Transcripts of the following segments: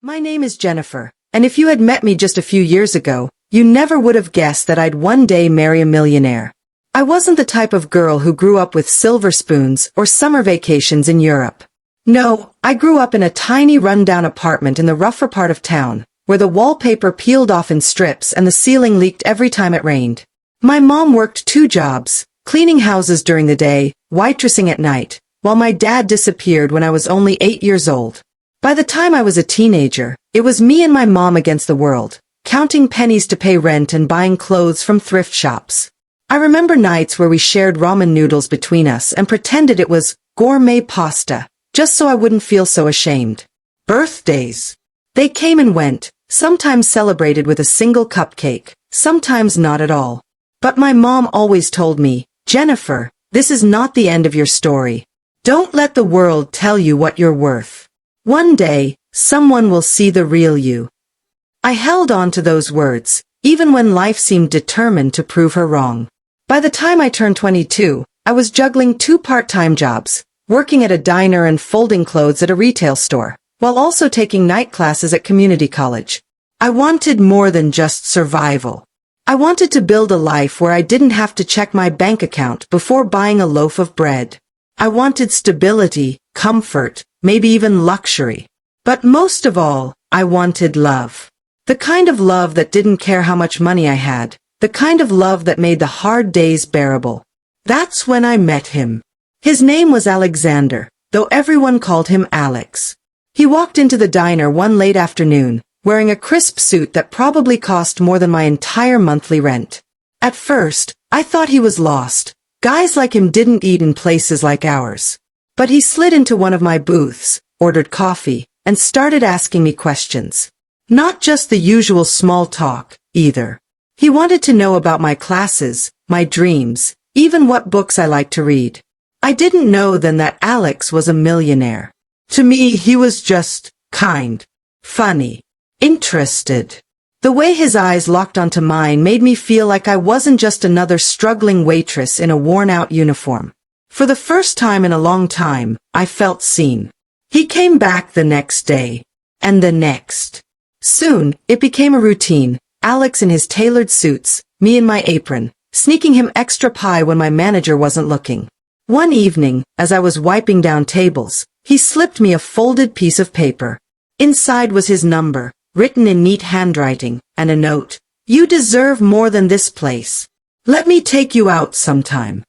My name is Jennifer, and if you had met me just a few years ago, you never would have guessed that I'd one day marry a millionaire. I wasn't the type of girl who grew up with silver spoons or summer vacations in Europe. No, I grew up in a tiny rundown apartment in the rougher part of town, where the wallpaper peeled off in strips and the ceiling leaked every time it rained. My mom worked 2 jobs, cleaning houses during the day, waitressing at night, while my dad disappeared when I was only 8 years old. By the time I was a teenager, it was me and my mom against the world, counting pennies to pay rent and buying clothes from thrift shops. I remember nights where we shared ramen noodles between us and pretended it was gourmet pasta, just so I wouldn't feel so ashamed. Birthdays. They came and went, sometimes celebrated with a single cupcake, sometimes not at all. But my mom always told me, "Jennifer, this is not the end of your story. Don't let the world tell you what you're worth. One day, someone will see the real you." I held on to those words, even when life seemed determined to prove her wrong. By the time I turned 22, I was juggling 2 part-time jobs, working at a diner and folding clothes at a retail store, while also taking night classes at community college. I wanted more than just survival. I wanted to build a life where I didn't have to check my bank account before buying a loaf of bread. I wanted stability, comfort, maybe even luxury. But most of all, I wanted love. The kind of love that didn't care how much money I had, the kind of love that made the hard days bearable. That's when I met him. His name was Alexander, though everyone called him Alex. He walked into the diner one late afternoon, wearing a crisp suit that probably cost more than my entire monthly rent. At first, I thought he was lost. Guys like him didn't eat in places like ours. But he slid into one of my booths, ordered coffee, and started asking me questions. Not just the usual small talk, either. He wanted to know about my classes, my dreams, even what books I like to read. I didn't know then that Alex was a millionaire. To me, he was just kind, funny, interested. The way his eyes locked onto mine made me feel like I wasn't just another struggling waitress in a worn-out uniform. For the first time in a long time, I felt seen. He came back the next day. And the next. Soon, it became a routine, Alex in his tailored suits, me in my apron, sneaking him extra pie when my manager wasn't looking. One evening, as I was wiping down tables, he slipped me a folded piece of paper. Inside was his number, written in neat handwriting, and a note. "You deserve more than this place. Let me take you out sometime."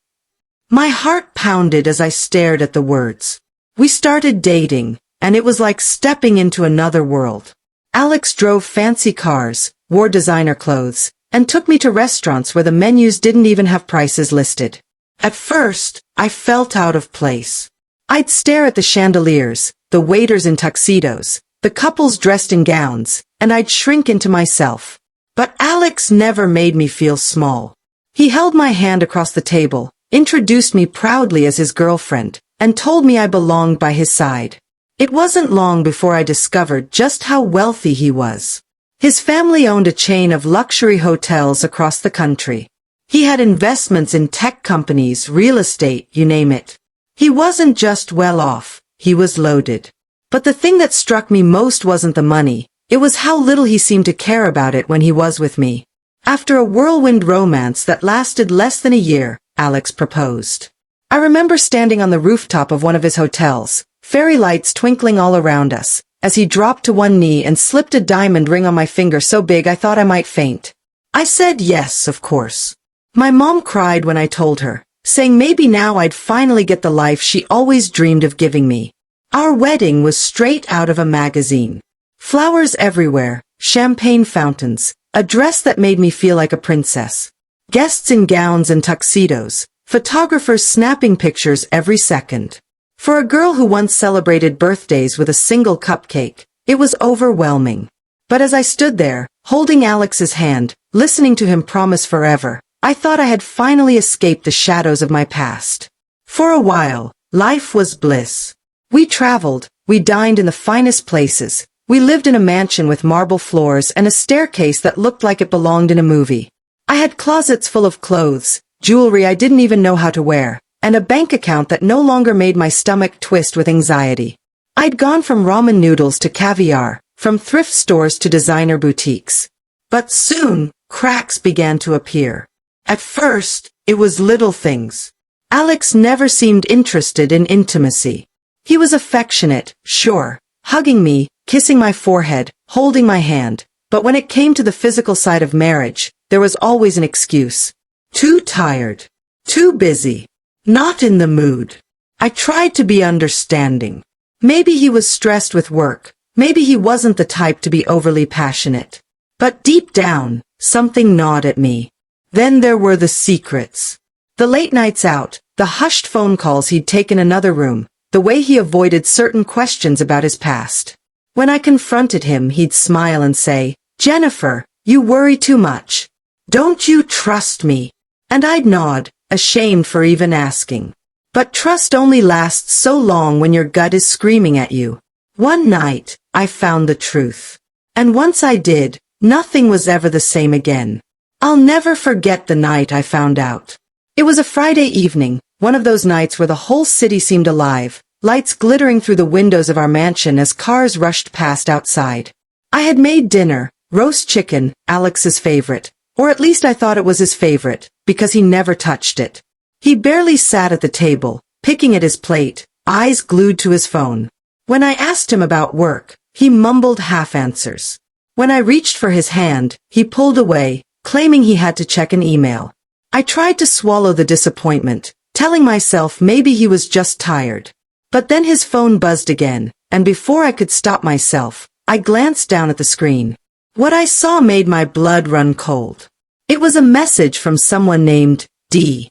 My heart pounded as I stared at the words. We started dating, and it was like stepping into another world. Alex drove fancy cars, wore designer clothes, and took me to restaurants where the menus didn't even have prices listed. At first, I felt out of place. I'd stare at the chandeliers, the waiters in tuxedos, the couples dressed in gowns, and I'd shrink into myself. But Alex never made me feel small. He held my hand across the table, introduced me proudly as his girlfriend, and told me I belonged by his side. It wasn't long before I discovered just how wealthy he was. His family owned a chain of luxury hotels across the country. He had investments in tech companies, real estate, you name it. He wasn't just well off, he was loaded. But the thing that struck me most wasn't the money, it was how little he seemed to care about it when he was with me. After a whirlwind romance that lasted less than a year, Alex proposed. I remember standing on the rooftop of one of his hotels, fairy lights twinkling all around us, as he dropped to one knee and slipped a diamond ring on my finger so big I thought I might faint. I said yes, of course. My mom cried when I told her, saying maybe now I'd finally get the life she always dreamed of giving me. Our wedding was straight out of a magazine. Flowers everywhere, champagne fountains, a dress that made me feel like a princess. Guests in gowns and tuxedos, photographers snapping pictures every second. For a girl who once celebrated birthdays with a single cupcake, it was overwhelming. But as I stood there, holding Alex's hand, listening to him promise forever, I thought I had finally escaped the shadows of my past. For a while, life was bliss. We traveled, we dined in the finest places, we lived in a mansion with marble floors and a staircase that looked like it belonged in a movie. I had closets full of clothes, jewelry I didn't even know how to wear, and a bank account that no longer made my stomach twist with anxiety. I'd gone from ramen noodles to caviar, from thrift stores to designer boutiques. But soon, cracks began to appear. At first, it was little things. Alex never seemed interested in intimacy. He was affectionate, sure, hugging me, kissing my forehead, holding my hand, but when it came to the physical side of marriage, there was always an excuse. Too tired. Too busy. Not in the mood. I tried to be understanding. Maybe he was stressed with work. Maybe he wasn't the type to be overly passionate. But deep down, something gnawed at me. Then there were the secrets. The late nights out, the hushed phone calls he'd take in another room, the way he avoided certain questions about his past. When I confronted him, he'd smile and say, "Jennifer, you worry too much. Don't you trust me?" And I'd nod, ashamed for even asking. But trust only lasts so long when your gut is screaming at you. One night, I found the truth. And once I did, nothing was ever the same again. I'll never forget the night I found out. It was a Friday evening, one of those nights where the whole city seemed alive, lights glittering through the windows of our mansion as cars rushed past outside. I had made dinner, roast chicken, Alex's favorite, or at least I thought it was his favorite, because he never touched it. He barely sat at the table, picking at his plate, eyes glued to his phone. When I asked him about work, he mumbled half-answers. When I reached for his hand, he pulled away, claiming he had to check an email. I tried to swallow the disappointment, telling myself maybe he was just tired. But then his phone buzzed again, and before I could stop myself, I glanced down at the screen. What I saw made my blood run cold. It was a message from someone named D.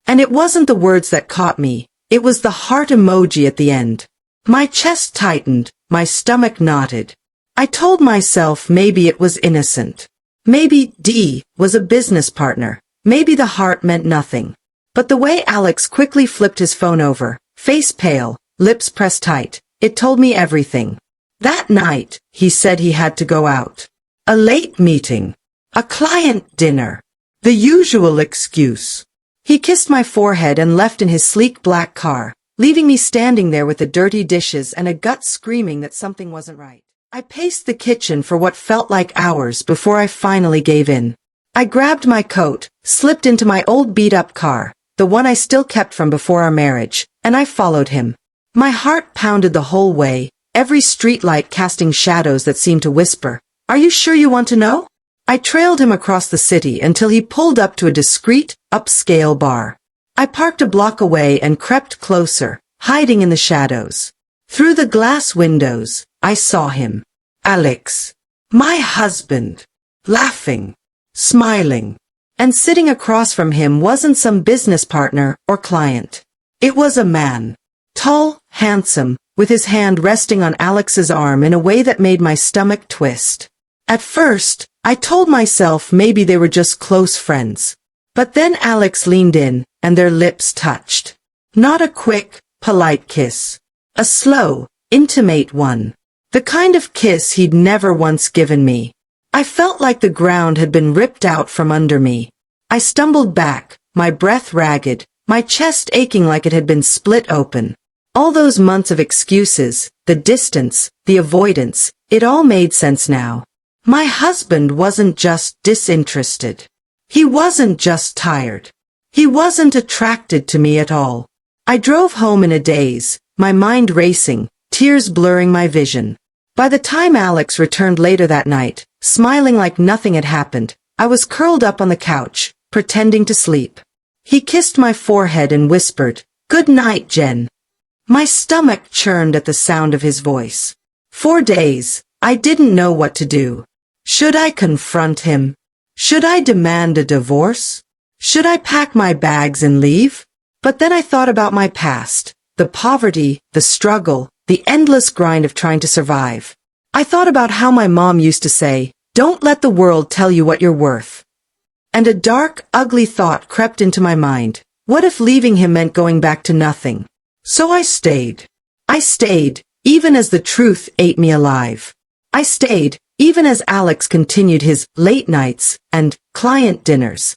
And it wasn't the words that caught me, it was the heart emoji at the end. My chest tightened, my stomach knotted. I told myself maybe it was innocent. Maybe D was a business partner. Maybe the heart meant nothing. But the way Alex quickly flipped his phone over, face pale, lips pressed tight, it told me everything. That night, he said he had to go out. A late meeting. A client dinner. The usual excuse. He kissed my forehead and left in his sleek black car, leaving me standing there with the dirty dishes and a gut screaming that something wasn't right. I paced the kitchen for what felt like hours before I finally gave in. I grabbed my coat, slipped into my old beat-up car, the one I still kept from before our marriage, and I followed him. My heart pounded the whole way, every streetlight casting shadows that seemed to whisper, "Are you sure you want to know?" I trailed him across the city until he pulled up to a discreet, upscale bar. I parked a block away and crept closer, hiding in the shadows. Through the glass windows, I saw him. Alex. My husband. Laughing. Smiling. And sitting across from him wasn't some business partner or client. It was a man. Tall, handsome, with his hand resting on Alex's arm in a way that made my stomach twist. At first, I told myself maybe they were just close friends. But then Alex leaned in, and their lips touched. Not a quick, polite kiss. A slow, intimate one. The kind of kiss he'd never once given me. I felt like the ground had been ripped out from under me. I stumbled back, my breath ragged, my chest aching like it had been split open. All those months of excuses, the distance, the avoidance, it all made sense now. My husband wasn't just disinterested. He wasn't just tired. He wasn't attracted to me at all. I drove home in a daze, my mind racing, tears blurring my vision. By the time Alex returned later that night, smiling like nothing had happened, I was curled up on the couch, pretending to sleep. He kissed my forehead and whispered, "Good night, Jen." My stomach churned at the sound of his voice. For days, I didn't know what to do. Should I confront him? Should I demand a divorce? Should I pack my bags and leave? But then I thought about my past, the poverty, the struggle, the endless grind of trying to survive. I thought about how my mom used to say, "Don't let the world tell you what you're worth." And a dark, ugly thought crept into my mind. What if leaving him meant going back to nothing? So I stayed. I stayed, even as the truth ate me alive. I stayed, even as Alex continued his late nights and client dinners.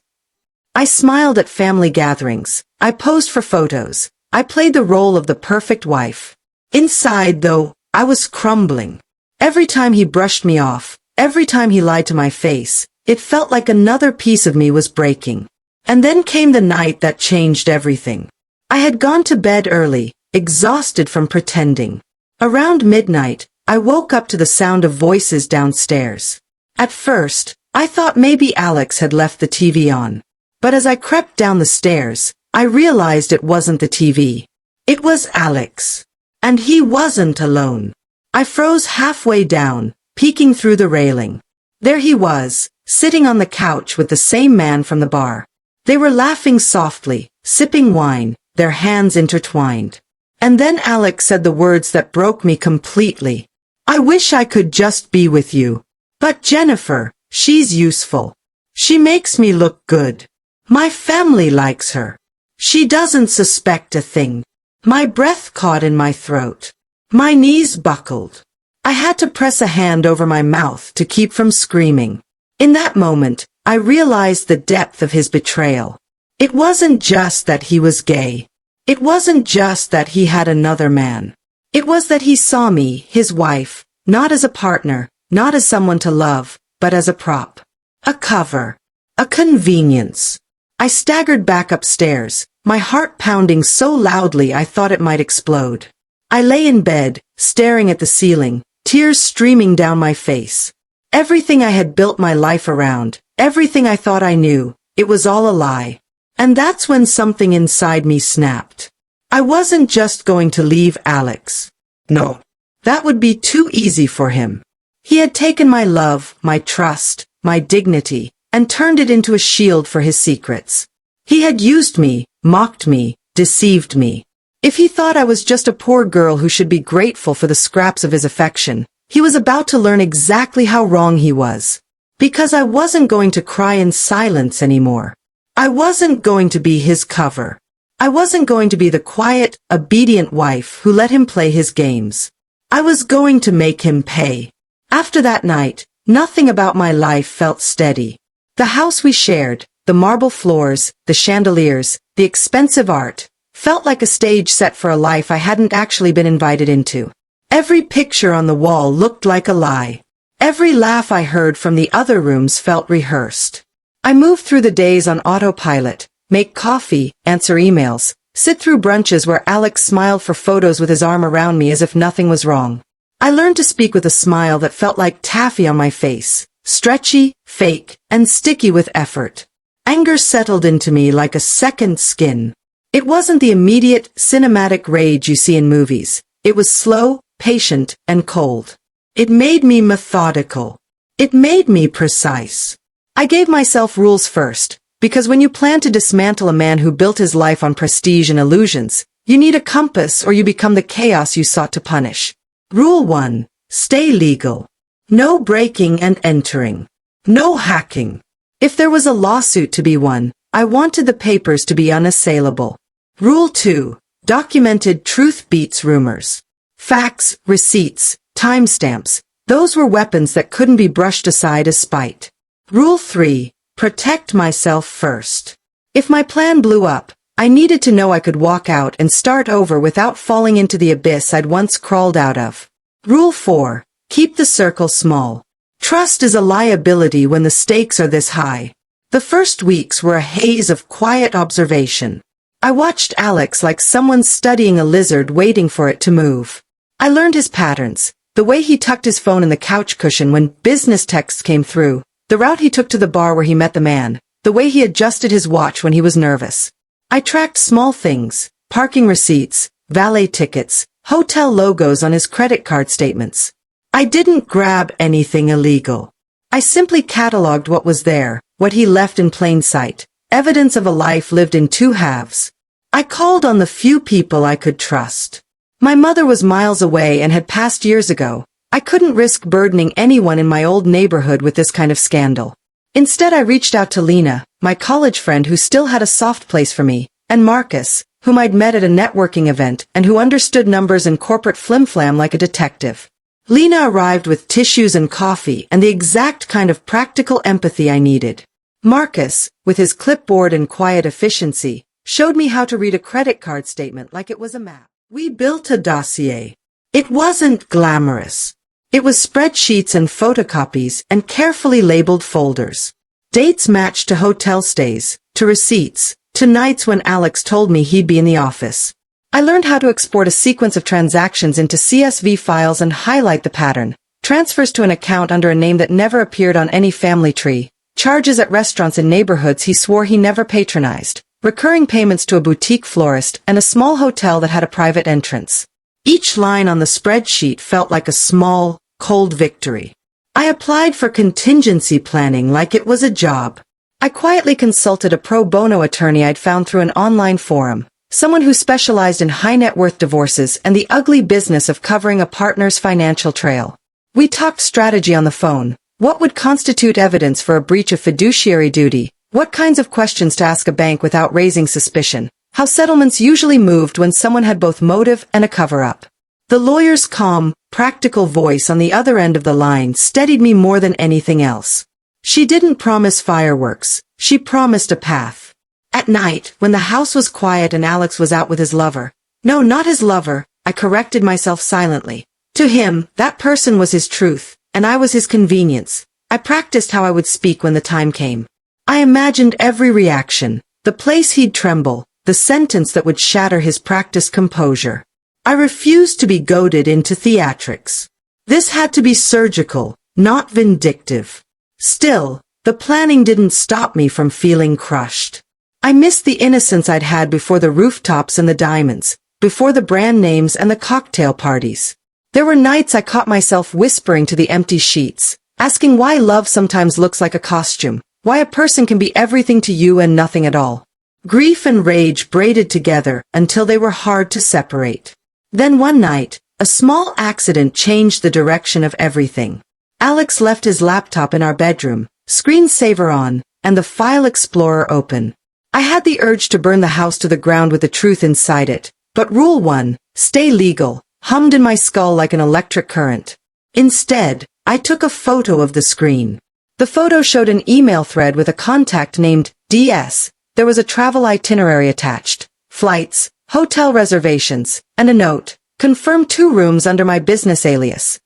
I smiled at family gatherings. I posed for photos. I played the role of the perfect wife. Inside, though, I was crumbling. Every time he brushed me off, every time he lied to my face, it felt like another piece of me was breaking. And then came the night that changed everything. I had gone to bed early, exhausted from pretending. Around midnight, I woke up to the sound of voices downstairs. At first, I thought maybe Alex had left the TV on. But as I crept down the stairs, I realized it wasn't the TV. It was Alex. And he wasn't alone. I froze halfway down, peeking through the railing. There he was, sitting on the couch with the same man from the bar. They were laughing softly, sipping wine, their hands intertwined. And then Alex said the words that broke me completely. "I wish I could just be with you. But Jennifer, she's useful. She makes me look good. My family likes her. She doesn't suspect a thing." My breath caught in my throat. My knees buckled. I had to press a hand over my mouth to keep from screaming. In that moment, I realized the depth of his betrayal. It wasn't just that he was gay. It wasn't just that he had another man. It was that he saw me, his wife, not as a partner, not as someone to love, but as a prop. A cover. A convenience. I staggered back upstairs, my heart pounding so loudly I thought it might explode. I lay in bed, staring at the ceiling, tears streaming down my face. Everything I had built my life around, everything I thought I knew, it was all a lie. And that's when something inside me snapped. I wasn't just going to leave Alex. No. That would be too easy for him. He had taken my love, my trust, my dignity, and turned it into a shield for his secrets. He had used me, mocked me, deceived me. If he thought I was just a poor girl who should be grateful for the scraps of his affection, he was about to learn exactly how wrong he was. Because I wasn't going to cry in silence anymore. I wasn't going to be his cover. I wasn't going to be the quiet, obedient wife who let him play his games. I was going to make him pay. After that night, nothing about my life felt steady. The house we shared, the marble floors, the chandeliers, the expensive art, felt like a stage set for a life I hadn't actually been invited into. Every picture on the wall looked like a lie. Every laugh I heard from the other rooms felt rehearsed. I moved through the days on autopilot, make coffee, answer emails, sit through brunches where Alex smiled for photos with his arm around me as if nothing was wrong. I learned to speak with a smile that felt like taffy on my face, stretchy, fake, and sticky with effort. Anger settled into me like a second skin. It wasn't the immediate, cinematic rage you see in movies. It was slow, patient, and cold. It made me methodical. It made me precise. I gave myself rules first, because when you plan to dismantle a man who built his life on prestige and illusions, you need a compass or you become the chaos you sought to punish. Rule 1. Stay legal. No breaking and entering. No hacking. If there was a lawsuit to be won, I wanted the papers to be unassailable. Rule 2. Documented truth beats rumors. Facts, receipts, timestamps, those were weapons that couldn't be brushed aside as spite. Rule 3. Protect myself first. If my plan blew up, I needed to know I could walk out and start over without falling into the abyss I'd once crawled out of. Rule 4. Keep the circle small. Trust is a liability when the stakes are this high. The first weeks were a haze of quiet observation. I watched Alex like someone studying a lizard waiting for it to move. I learned his patterns, the way he tucked his phone in the couch cushion when business texts came through, the route he took to the bar where he met the man, the way he adjusted his watch when he was nervous. I tracked small things, parking receipts, valet tickets, hotel logos on his credit card statements. I didn't grab anything illegal. I simply cataloged what was there, what he left in plain sight, evidence of a life lived in two halves. I called on the few people I could trust. My mother was miles away and had passed years ago. I couldn't risk burdening anyone in my old neighborhood with this kind of scandal. Instead, I reached out to Lena, my college friend who still had a soft place for me, and Marcus, whom I'd met at a networking event and who understood numbers and corporate flim-flam like a detective. Lena arrived with tissues and coffee and the exact kind of practical empathy I needed. Marcus, with his clipboard and quiet efficiency, showed me how to read a credit card statement like it was a map. We built a dossier. It wasn't glamorous. It was spreadsheets and photocopies and carefully labeled folders. Dates matched to hotel stays, to receipts, to nights when Alex told me he'd be in the office. I learned how to export a sequence of transactions into CSV files and highlight the pattern. Transfers to an account under a name that never appeared on any family tree. Charges at restaurants in neighborhoods he swore he never patronized. Recurring payments to a boutique florist and a small hotel that had a private entrance. Each line on the spreadsheet felt like a small, cold victory. I applied for contingency planning like it was a job. I quietly consulted a pro bono attorney I'd found through an online forum, someone who specialized in high-net-worth divorces and the ugly business of covering a partner's financial trail. We talked strategy on the phone. What would constitute evidence for a breach of fiduciary duty? What kinds of questions to ask a bank without raising suspicion? How settlements usually moved when someone had both motive and a cover-up. The lawyer's calm, practical voice on the other end of the line steadied me more than anything else. She didn't promise fireworks. She promised a path. At night, when the house was quiet and Alex was out with his lover. No, not his lover, I corrected myself silently. To him, that person was his truth, and I was his convenience. I practiced how I would speak when the time came. I imagined every reaction, the place he'd tremble, the sentence that would shatter his practiced composure. I refused to be goaded into theatrics. This had to be surgical, not vindictive. Still, the planning didn't stop me from feeling crushed. I missed the innocence I'd had before the rooftops and the diamonds, before the brand names and the cocktail parties. There were nights I caught myself whispering to the empty sheets, asking why love sometimes looks like a costume, why a person can be everything to you and nothing at all. Grief and rage braided together until they were hard to separate. Then one night, a small accident changed the direction of everything. Alex left his laptop in our bedroom, screensaver on, and the file explorer open. I had the urge to burn the house to the ground with the truth inside it, but Rule 1, stay legal, hummed in my skull like an electric current. Instead, I took a photo of the screen. The photo showed an email thread with a contact named DS. There was a travel itinerary attached, flights, hotel reservations, and a note, confirm 2 rooms under my business alias.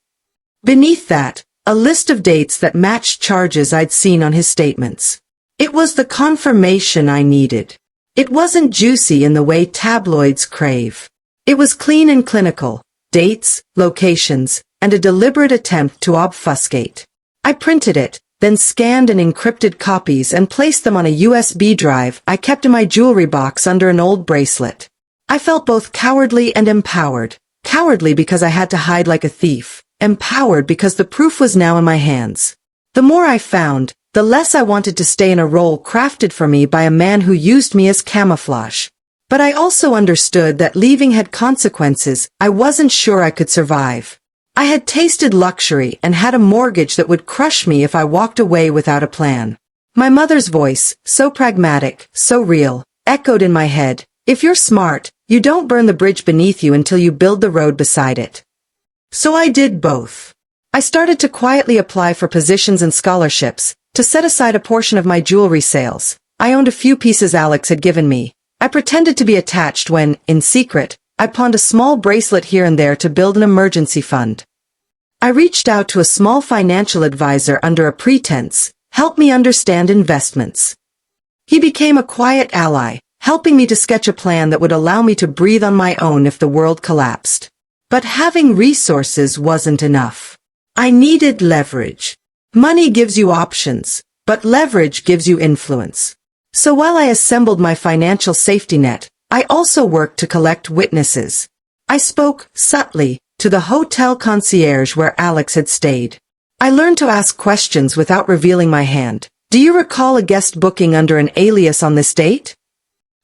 Beneath that, a list of dates that matched charges I'd seen on his statements. It was the confirmation I needed. It wasn't juicy in the way tabloids crave. It was clean and clinical, dates, locations, and a deliberate attempt to obfuscate. I printed it, then scanned and encrypted copies and placed them on a USB drive I kept in my jewelry box under an old bracelet. I felt both cowardly and empowered. Cowardly because I had to hide like a thief, empowered because the proof was now in my hands. The more I found, the less I wanted to stay in a role crafted for me by a man who used me as camouflage. But I also understood that leaving had consequences I wasn't sure I could survive. I had tasted luxury and had a mortgage that would crush me if I walked away without a plan. My mother's voice, so pragmatic, so real, echoed in my head. If you're smart, you don't burn the bridge beneath you until you build the road beside it. So I did both. I started to quietly apply for positions and scholarships, to set aside a portion of my jewelry sales. I owned a few pieces Alex had given me. I pretended to be attached when, in secret, I pawned a small bracelet here and there to build an emergency fund. I reached out to a small financial advisor under a pretense, help me understand investments. He became a quiet ally, helping me to sketch a plan that would allow me to breathe on my own if the world collapsed. But having resources wasn't enough. I needed leverage. Money gives you options, but leverage gives you influence. So while I assembled my financial safety net, I also worked to collect witnesses. I spoke, subtly, to the hotel concierge where Alex had stayed. I learned to ask questions without revealing my hand. Do you recall a guest booking under an alias on this date?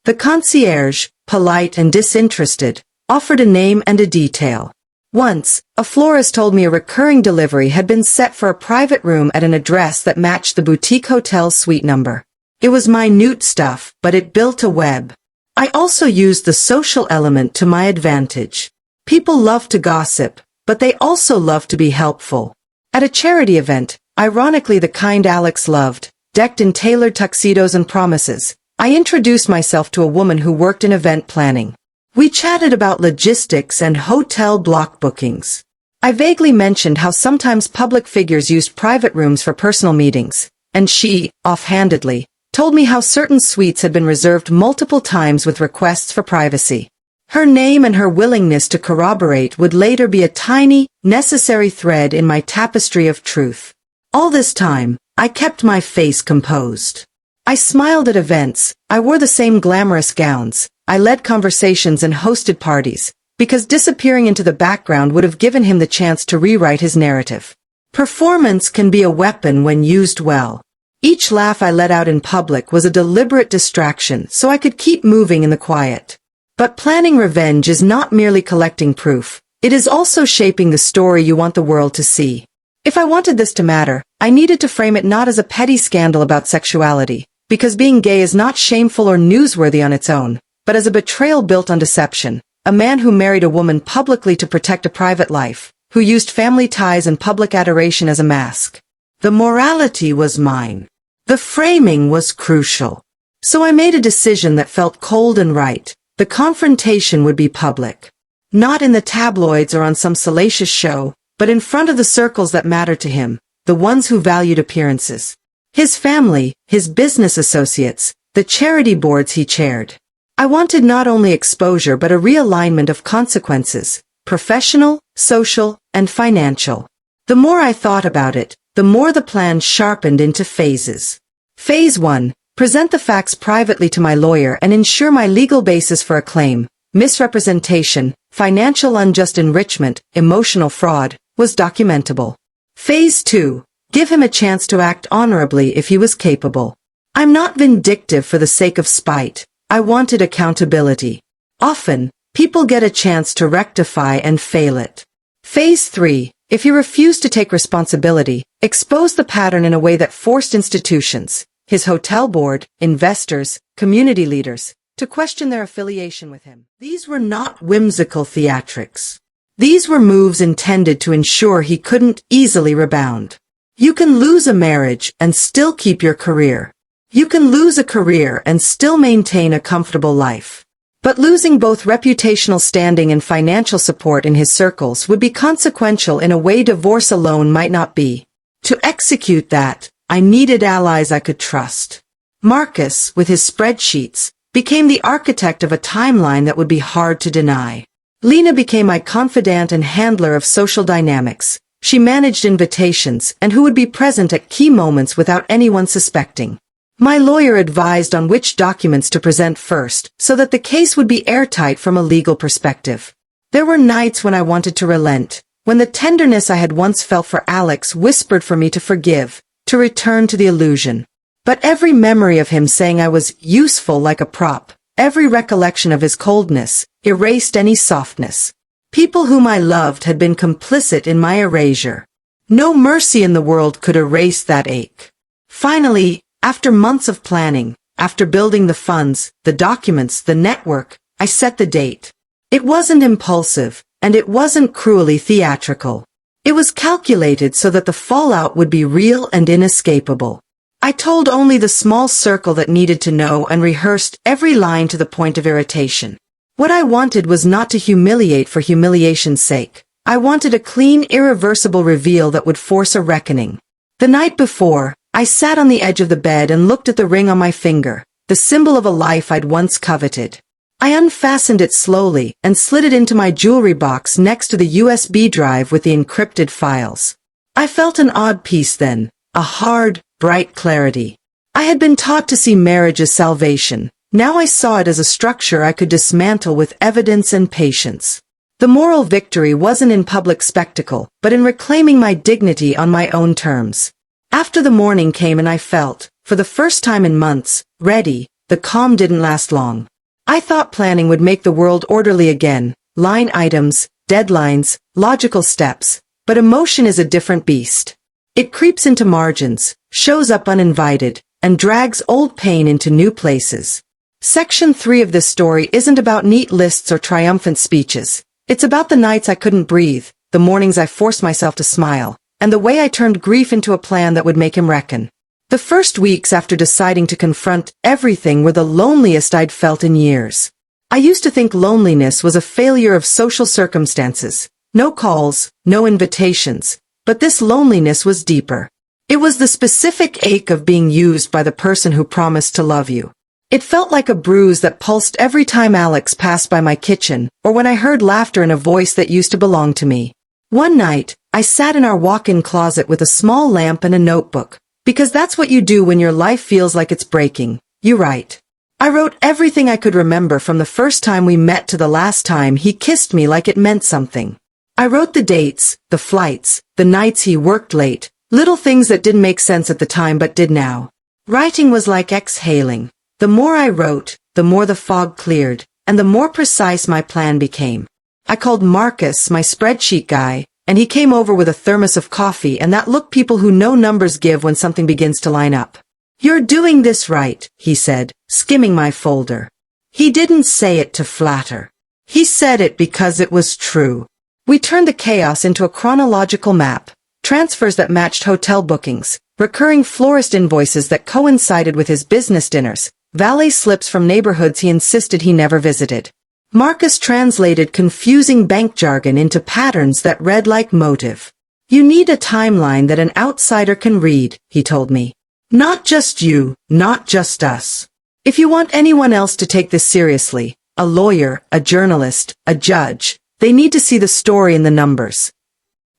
The concierge, polite and disinterested, offered a name and a detail. Once, a florist told me a recurring delivery had been set for a private room at an address that matched the boutique hotel's suite number. It was minute stuff, but it built a web. I also used the social element to my advantage. People love to gossip, but they also love to be helpful. At a charity event, ironically the kind Alex loved, decked in tailored tuxedos and promises, I introduced myself to a woman who worked in event planning. We chatted about logistics and hotel block bookings. I vaguely mentioned how sometimes public figures used private rooms for personal meetings, and she, offhandedly, told me how certain suites had been reserved multiple times with requests for privacy. Her name and her willingness to corroborate would later be a tiny, necessary thread in my tapestry of truth. All this time, I kept my face composed. I smiled at events, I wore the same glamorous gowns, I led conversations and hosted parties, because disappearing into the background would have given him the chance to rewrite his narrative. Performance can be a weapon when used well. Each laugh I let out in public was a deliberate distraction so I could keep moving in the quiet. But planning revenge is not merely collecting proof, it is also shaping the story you want the world to see. If I wanted this to matter, I needed to frame it not as a petty scandal about sexuality, because being gay is not shameful or newsworthy on its own, but as a betrayal built on deception, a man who married a woman publicly to protect a private life, who used family ties and public adoration as a mask. The morality was mine. The framing was crucial. So I made a decision that felt cold and right. The confrontation would be public. Not in the tabloids or on some salacious show, but in front of the circles that mattered to him, the ones who valued appearances. His family, his business associates, the charity boards he chaired. I wanted not only exposure but a realignment of consequences, professional, social, and financial. The more I thought about it, the more the plan sharpened into phases. Phase 1. Present the facts privately to my lawyer and ensure my legal basis for a claim, misrepresentation, financial unjust enrichment, emotional fraud, was documentable. Phase 2. Give him a chance to act honorably if he was capable. I'm not vindictive for the sake of spite. I wanted accountability. Often, people get a chance to rectify and fail it. Phase 3. If he refused to take responsibility, expose the pattern in a way that forced institutions, his hotel board, investors, community leaders, to question their affiliation with him. These were not whimsical theatrics. These were moves intended to ensure he couldn't easily rebound. You can lose a marriage and still keep your career. You can lose a career and still maintain a comfortable life. But losing both reputational standing and financial support in his circles would be consequential in a way divorce alone might not be. To execute that, I needed allies I could trust. Marcus, with his spreadsheets, became the architect of a timeline that would be hard to deny. Lena became my confidant and handler of social dynamics. She managed invitations and who would be present at key moments without anyone suspecting. My lawyer advised on which documents to present first so that the case would be airtight from a legal perspective. There were nights when I wanted to relent, when the tenderness I had once felt for Alex whispered for me to forgive, to return to the illusion. But every memory of him saying I was useful like a prop, every recollection of his coldness, erased any softness. People whom I loved had been complicit in my erasure. No mercy in the world could erase that ache. Finally, after months of planning, after building the funds, the documents, the network, I set the date. It wasn't impulsive, and it wasn't cruelly theatrical. It was calculated so that the fallout would be real and inescapable. I told only the small circle that needed to know and rehearsed every line to the point of irritation. What I wanted was not to humiliate for humiliation's sake. I wanted a clean, irreversible reveal that would force a reckoning. The night before, I sat on the edge of the bed and looked at the ring on my finger, the symbol of a life I'd once coveted. I unfastened it slowly and slid it into my jewelry box next to the USB drive with the encrypted files. I felt an odd peace then, a hard, bright clarity. I had been taught to see marriage as salvation. Now I saw it as a structure I could dismantle with evidence and patience. The moral victory wasn't in public spectacle, but in reclaiming my dignity on my own terms. After the morning came and I felt, for the first time in months, ready. The calm didn't last long. I thought planning would make the world orderly again, line items, deadlines, logical steps, but emotion is a different beast. It creeps into margins, shows up uninvited, and drags old pain into new places. Section 3 of this story isn't about neat lists or triumphant speeches. It's about the nights I couldn't breathe, the mornings I forced myself to smile, and the way I turned grief into a plan that would make him reckon. The first weeks after deciding to confront everything were the loneliest I'd felt in years. I used to think loneliness was a failure of social circumstances, No calls, no invitations, but this loneliness was deeper. It was the specific ache of being used by the person who promised to love you. It felt like a bruise that pulsed every time Alex passed by my kitchen, or when I heard laughter in a voice that used to belong to me. One night, I sat in our walk-in closet with a small lamp and a notebook, because that's what you do when your life feels like it's breaking. You write. I wrote everything I could remember from the first time we met to the last time he kissed me like it meant something. I wrote the dates, the flights, the nights he worked late, little things that didn't make sense at the time but did now. Writing was like exhaling. The more I wrote, the more the fog cleared, and the more precise my plan became. I called Marcus, my spreadsheet guy, and he came over with a thermos of coffee and that look people who know numbers give when something begins to line up. "You're doing this right," he said, skimming my folder. He didn't say it to flatter. He said it because it was true. We turned the chaos into a chronological map, transfers that matched hotel bookings, recurring florist invoices that coincided with his business dinners, valet slips from neighborhoods he insisted he never visited. Marcus translated confusing bank jargon into patterns that read like motive. "You need a timeline that an outsider can read," he told me. "Not just you, not just us. If you want anyone else to take this seriously, a lawyer, a journalist, a judge, they need to see the story in the numbers."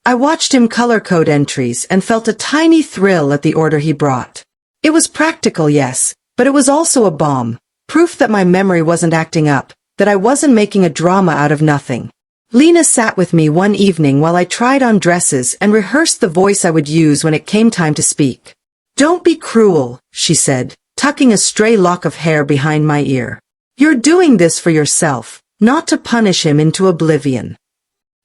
I watched him color code entries and felt a tiny thrill at the order he brought. It was practical, yes, but it was also a bomb, proof that my memory wasn't acting up, that I wasn't making a drama out of nothing. Lena sat with me one evening while I tried on dresses and rehearsed the voice I would use when it came time to speak. "Don't be cruel," she said, tucking a stray lock of hair behind my ear. "You're doing this for yourself, not to punish him into oblivion."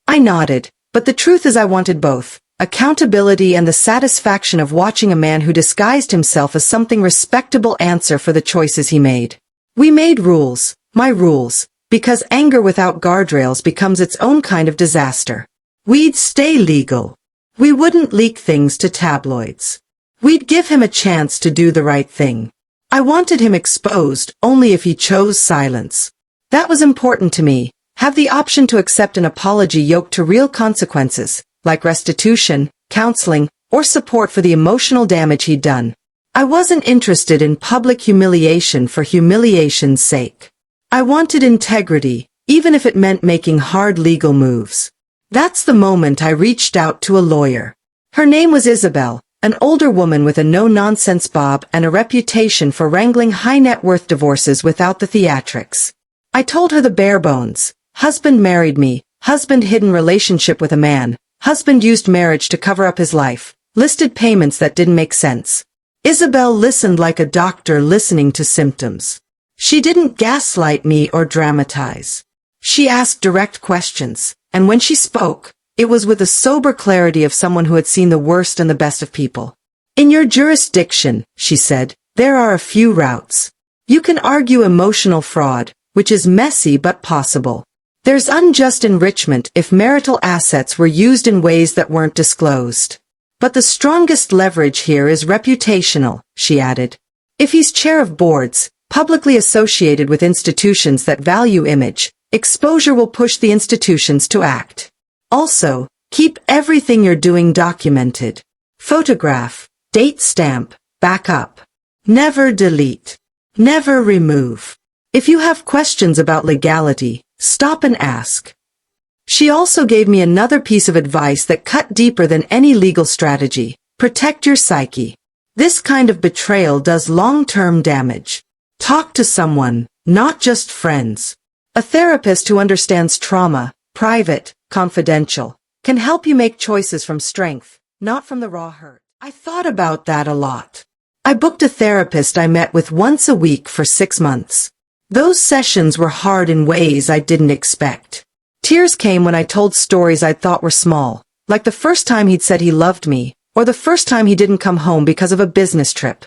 I nodded, but the truth is I wanted both, accountability and the satisfaction of watching a man who disguised himself as something respectable answer for the choices he made. We made rules, my rules, because anger without guardrails becomes its own kind of disaster. We'd stay legal. We wouldn't leak things to tabloids. We'd give him a chance to do the right thing. I wanted him exposed only if he chose silence. That was important to me, have the option to accept an apology yoked to real consequences, like restitution, counseling, or support for the emotional damage he'd done. I wasn't interested in public humiliation for humiliation's sake. I wanted integrity, even if it meant making hard legal moves. That's the moment I reached out to a lawyer. Her name was Isabel, an older woman with a no-nonsense bob and a reputation for wrangling high-net-worth divorces without the theatrics. I told her the bare bones. Husband married me, husband hidden relationship with a man, husband used marriage to cover up his life, listed payments that didn't make sense. Isabel listened like a doctor listening to symptoms. She didn't gaslight me or dramatize. She asked direct questions, and when she spoke, it was with the sober clarity of someone who had seen the worst and the best of people. "In your jurisdiction," she said, "there are a few routes. You can argue emotional fraud, which is messy but possible. There's unjust enrichment if marital assets were used in ways that weren't disclosed. But the strongest leverage here is reputational," she added. "If he's chair of boards, publicly associated with institutions that value image, exposure will push the institutions to act. Also, keep everything you're doing documented. Photograph, date stamp, back up. Never delete. Never remove. If you have questions about legality, stop and ask." She also gave me another piece of advice that cut deeper than any legal strategy. Protect your psyche. This kind of betrayal does long-term damage. Talk to someone, not just friends. A therapist who understands trauma, private, confidential, can help you make choices from strength, not from the raw hurt. I thought about that a lot. I booked a therapist I met with once a week for 6 months. Those sessions were hard in ways I didn't expect. Tears came when I told stories I thought were small, like the first time he'd said he loved me, or the first time he didn't come home because of a business trip.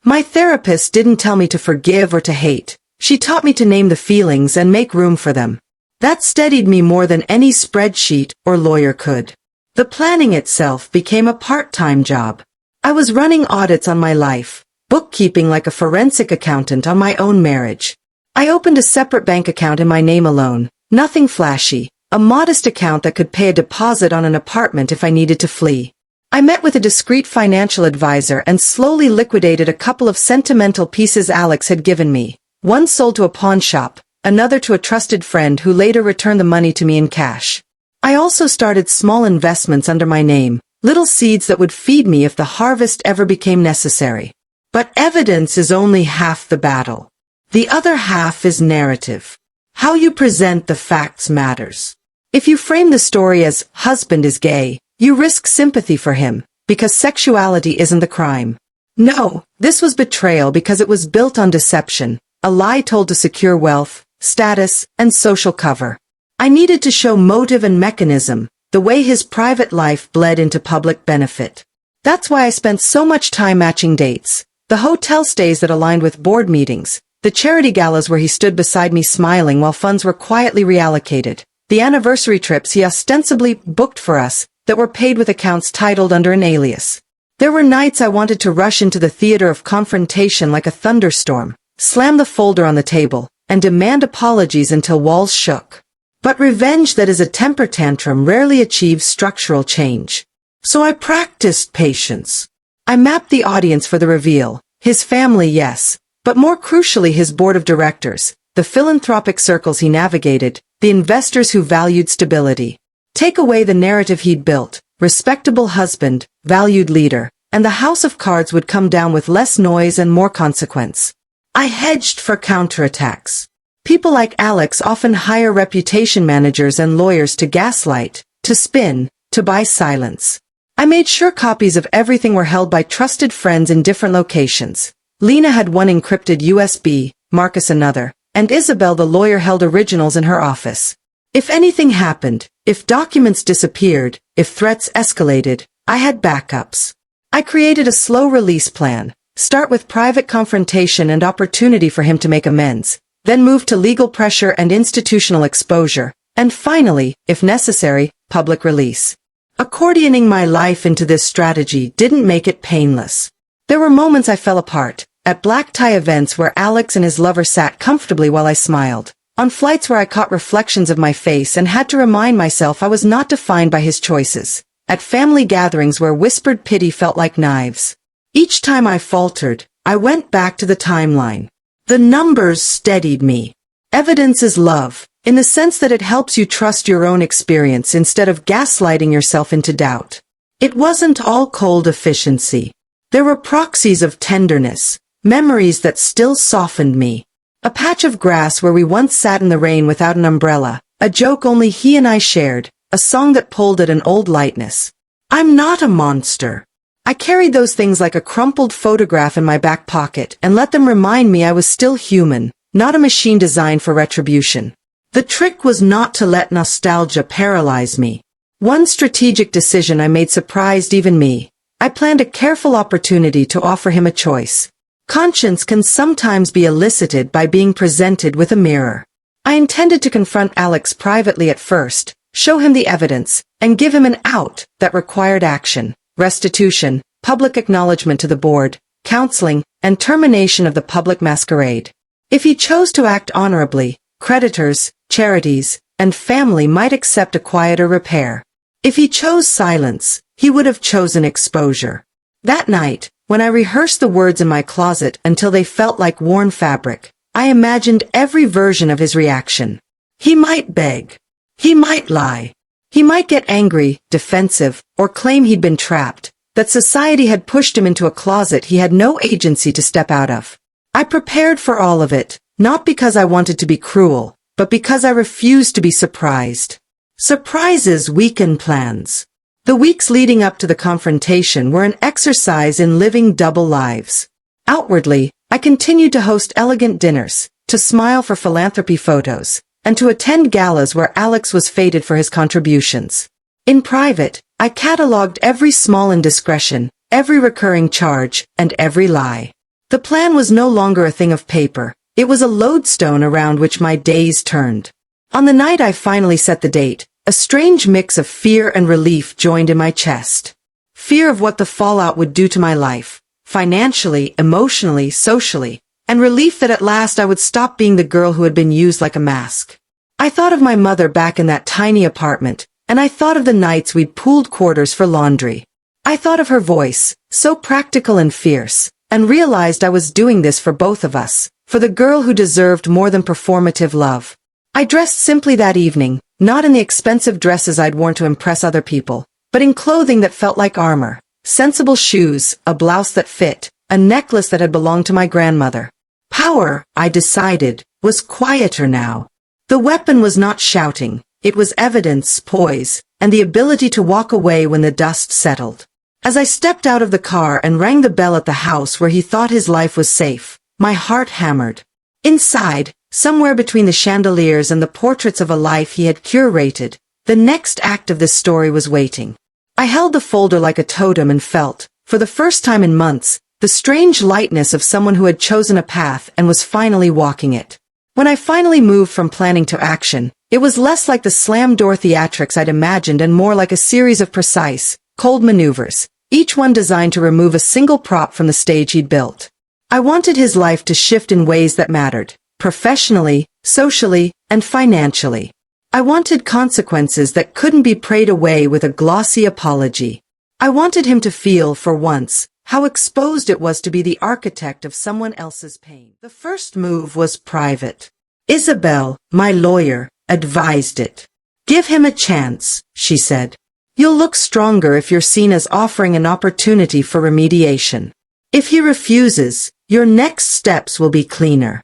My therapist didn't tell me to forgive or to hate. She taught me to name the feelings and make room for them. That steadied me more than any spreadsheet or lawyer could. The planning itself became a part-time job. I was running audits on my life, bookkeeping like a forensic accountant on my own marriage. I opened a separate bank account in my name alone, nothing flashy, a modest account that could pay a deposit on an apartment if I needed to flee. I met with a discreet financial advisor and slowly liquidated a couple of sentimental pieces Alex had given me. One sold to a pawn shop, another to a trusted friend who later returned the money to me in cash. I also started small investments under my name, little seeds that would feed me if the harvest ever became necessary. But evidence is only half the battle. The other half is narrative. How you present the facts matters. If you frame the story as husband is gay, you risk sympathy for him, because sexuality isn't the crime. No, this was betrayal because it was built on deception, a lie told to secure wealth, status, and social cover. I needed to show motive and mechanism, the way his private life bled into public benefit. That's why I spent so much time matching dates, the hotel stays that aligned with board meetings, the charity galas where he stood beside me smiling while funds were quietly reallocated, the anniversary trips he ostensibly booked for us that were paid with accounts titled under an alias. There were nights I wanted to rush into the theater of confrontation like a thunderstorm, slam the folder on the table, and demand apologies until walls shook. But revenge that is a temper tantrum rarely achieves structural change. So I practiced patience. I mapped the audience for the reveal, his family, yes, but more crucially his board of directors, the philanthropic circles he navigated, the investors who valued stability. Take away the narrative he'd built, respectable husband, valued leader, and the house of cards would come down with less noise and more consequence. I hedged for counterattacks. People like Alex often hire reputation managers and lawyers to gaslight, to spin, to buy silence. I made sure copies of everything were held by trusted friends in different locations. Lena had one encrypted USB, Marcus another, and Isabel the lawyer held originals in her office. If anything happened, if documents disappeared, if threats escalated, I had backups. I created a slow release plan. Start with private confrontation and opportunity for him to make amends, then move to legal pressure and institutional exposure, and finally, if necessary, public release. Accordioning my life into this strategy didn't make it painless. There were moments I fell apart, at black tie events where Alex and his lover sat comfortably while I smiled, on flights where I caught reflections of my face and had to remind myself I was not defined by his choices, at family gatherings where whispered pity felt like knives. Each time I faltered, I went back to the timeline. The numbers steadied me. Evidence is love, in the sense that it helps you trust your own experience instead of gaslighting yourself into doubt. It wasn't all cold efficiency. There were proxies of tenderness, memories that still softened me. A patch of grass where we once sat in the rain without an umbrella, a joke only he and I shared, a song that pulled at an old lightness. I'm not a monster. I carried those things like a crumpled photograph in my back pocket and let them remind me I was still human, not a machine designed for retribution. The trick was not to let nostalgia paralyze me. One strategic decision I made surprised even me. I planned a careful opportunity to offer him a choice. Conscience can sometimes be elicited by being presented with a mirror. I intended to confront Alex privately at first, show him the evidence, and give him an out that required action, restitution, public acknowledgement to the board, counseling, and termination of the public masquerade. If he chose to act honorably, creditors, charities, and family might accept a quieter repair. If he chose silence, he would have chosen exposure. That night, when I rehearsed the words in my closet until they felt like worn fabric, I imagined every version of his reaction. He might beg. He might lie. He might get angry, defensive, or claim he'd been trapped, that society had pushed him into a closet he had no agency to step out of. I prepared for all of it, not because I wanted to be cruel, but because I refused to be surprised. Surprises weaken plans. The weeks leading up to the confrontation were an exercise in living double lives. Outwardly, I continued to host elegant dinners, to smile for philanthropy photos, and to attend galas where Alex was feted for his contributions. In private, I catalogued every small indiscretion, every recurring charge, and every lie. The plan was no longer a thing of paper. It was a lodestone around which my days turned. On the night I finally set the date, a strange mix of fear and relief joined in my chest. Fear of what the fallout would do to my life, financially, emotionally, socially, and relief that at last I would stop being the girl who had been used like a mask. I thought of my mother back in that tiny apartment, and I thought of the nights we'd pooled quarters for laundry. I thought of her voice, so practical and fierce, and realized I was doing this for both of us, for the girl who deserved more than performative love. I dressed simply that evening, not in the expensive dresses I'd worn to impress other people, but in clothing that felt like armor, sensible shoes, a blouse that fit, a necklace that had belonged to my grandmother. Power, I decided, was quieter now. The weapon was not shouting, it was evidence, poise, and the ability to walk away when the dust settled. As I stepped out of the car and rang the bell at the house where he thought his life was safe, my heart hammered. Inside, somewhere between the chandeliers and the portraits of a life he had curated, the next act of this story was waiting. I held the folder like a totem and felt, for the first time in months, the strange lightness of someone who had chosen a path and was finally walking it. When I finally moved from planning to action, it was less like the slam-door theatrics I'd imagined and more like a series of precise, cold maneuvers, each one designed to remove a single prop from the stage he'd built. I wanted his life to shift in ways that mattered, professionally, socially, and financially. I wanted consequences that couldn't be prayed away with a glossy apology. I wanted him to feel, for once, how exposed it was to be the architect of someone else's pain. The first move was private. Isabel, my lawyer, advised it. Give him a chance, she said. You'll look stronger if you're seen as offering an opportunity for remediation. If he refuses, your next steps will be cleaner.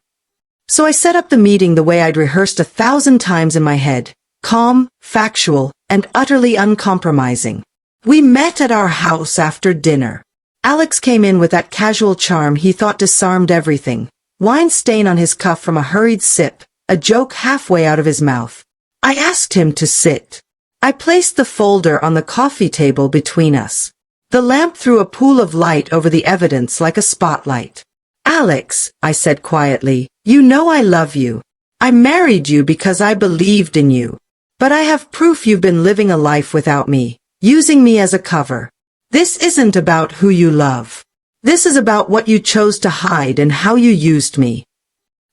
So I set up the meeting the way I'd rehearsed 1,000 times in my head, calm, factual, and utterly uncompromising. We met at our house after dinner. Alex came in with that casual charm he thought disarmed everything, wine stain on his cuff from a hurried sip, a joke halfway out of his mouth. I asked him to sit. I placed the folder on the coffee table between us. The lamp threw a pool of light over the evidence like a spotlight. Alex, I said quietly, you know I love you. I married you because I believed in you. But I have proof you've been living a life without me, using me as a cover. This isn't about who you love. This is about what you chose to hide and how you used me.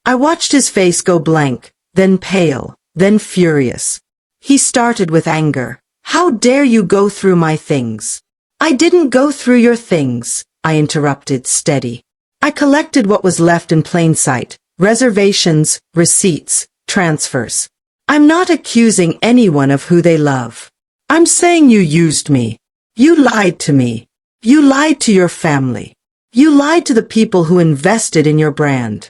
I watched his face go blank, then pale, then furious. He started with anger. How dare you go through my things? I didn't go through your things, I interrupted, steady. I collected what was left in plain sight, reservations, receipts, transfers. I'm not accusing anyone of who they love. I'm saying you used me. You lied to me. You lied to your family. You lied to the people who invested in your brand.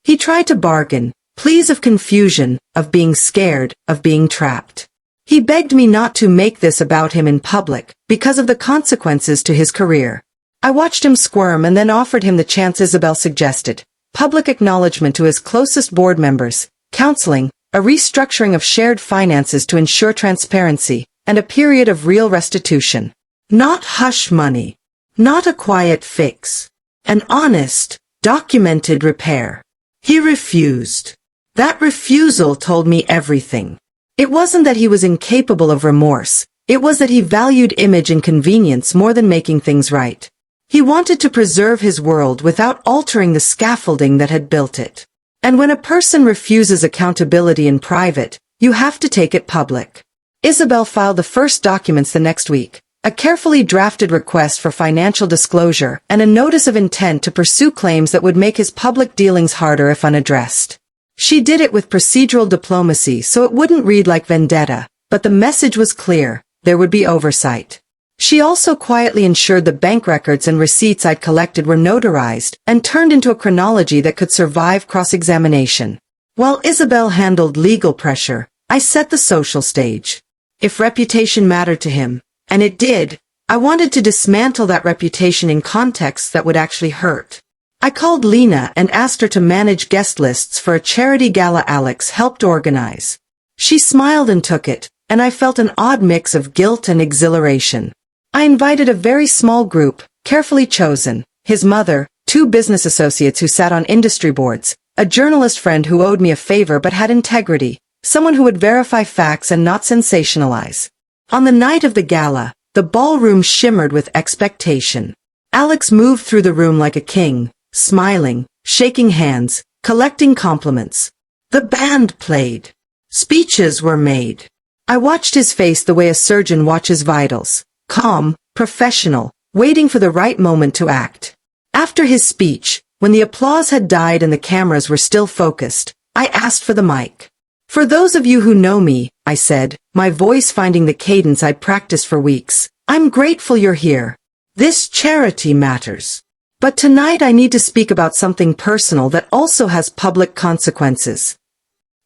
He tried to bargain, pleas of confusion, of being scared, of being trapped. He begged me not to make this about him in public, because of the consequences to his career. I watched him squirm and then offered him the chance Isabel suggested. Public acknowledgement to his closest board members, counseling, a restructuring of shared finances to ensure transparency, and a period of real restitution. Not hush money. Not a quiet fix. An honest, documented repair. He refused. That refusal told me everything. It wasn't that he was incapable of remorse, it was that he valued image and convenience more than making things right. He wanted to preserve his world without altering the scaffolding that had built it. And when a person refuses accountability in private, you have to take it public. Isabel filed the first documents the next week, a carefully drafted request for financial disclosure and a notice of intent to pursue claims that would make his public dealings harder if unaddressed. She did it with procedural diplomacy so it wouldn't read like vendetta, but the message was clear, there would be oversight. She also quietly ensured the bank records and receipts I'd collected were notarized and turned into a chronology that could survive cross-examination. While Isabel handled legal pressure, I set the social stage. If reputation mattered to him, and it did, I wanted to dismantle that reputation in contexts that would actually hurt. I called Lena and asked her to manage guest lists for a charity gala Alex helped organize. She smiled and took it, and I felt an odd mix of guilt and exhilaration. I invited a very small group, carefully chosen, his mother, 2 business associates who sat on industry boards, a journalist friend who owed me a favor but had integrity, someone who would verify facts and not sensationalize. On the night of the gala, the ballroom shimmered with expectation. Alex moved through the room like a king, smiling, shaking hands, collecting compliments. The band played. Speeches were made. I watched his face the way a surgeon watches vitals, calm, professional, waiting for the right moment to act. After his speech, when the applause had died and the cameras were still focused, I asked for the mic. "For those of you who know me," I said, my voice finding the cadence I'd practiced for weeks, "I'm grateful you're here. This charity matters. But tonight I need to speak about something personal that also has public consequences."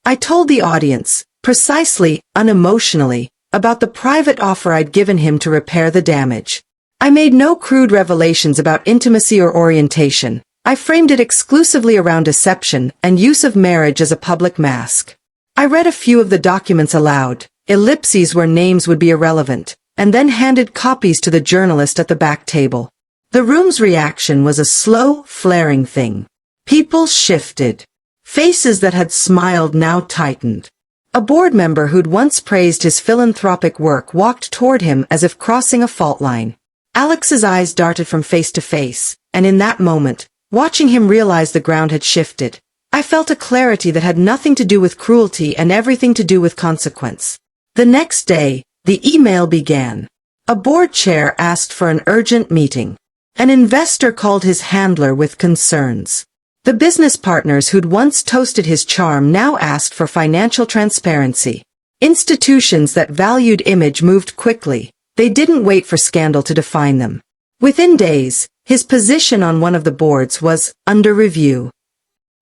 I told the audience, precisely, unemotionally, about the private offer I'd given him to repair the damage. I made no crude revelations about intimacy or orientation. I framed it exclusively around deception and use of marriage as a public mask. I read a few of the documents aloud, ellipses where names would be irrelevant, and then handed copies to the journalist at the back table. The room's reaction was a slow, flaring thing. People shifted. Faces that had smiled now tightened. A board member who'd once praised his philanthropic work walked toward him as if crossing a fault line. Alex's eyes darted from face to face, and in that moment, watching him realize the ground had shifted, I felt a clarity that had nothing to do with cruelty and everything to do with consequence. The next day, the email began. A board chair asked for an urgent meeting. An investor called his handler with concerns. The business partners who'd once toasted his charm now asked for financial transparency. Institutions that valued image moved quickly. They didn't wait for scandal to define them. Within days, his position on one of the boards was under review.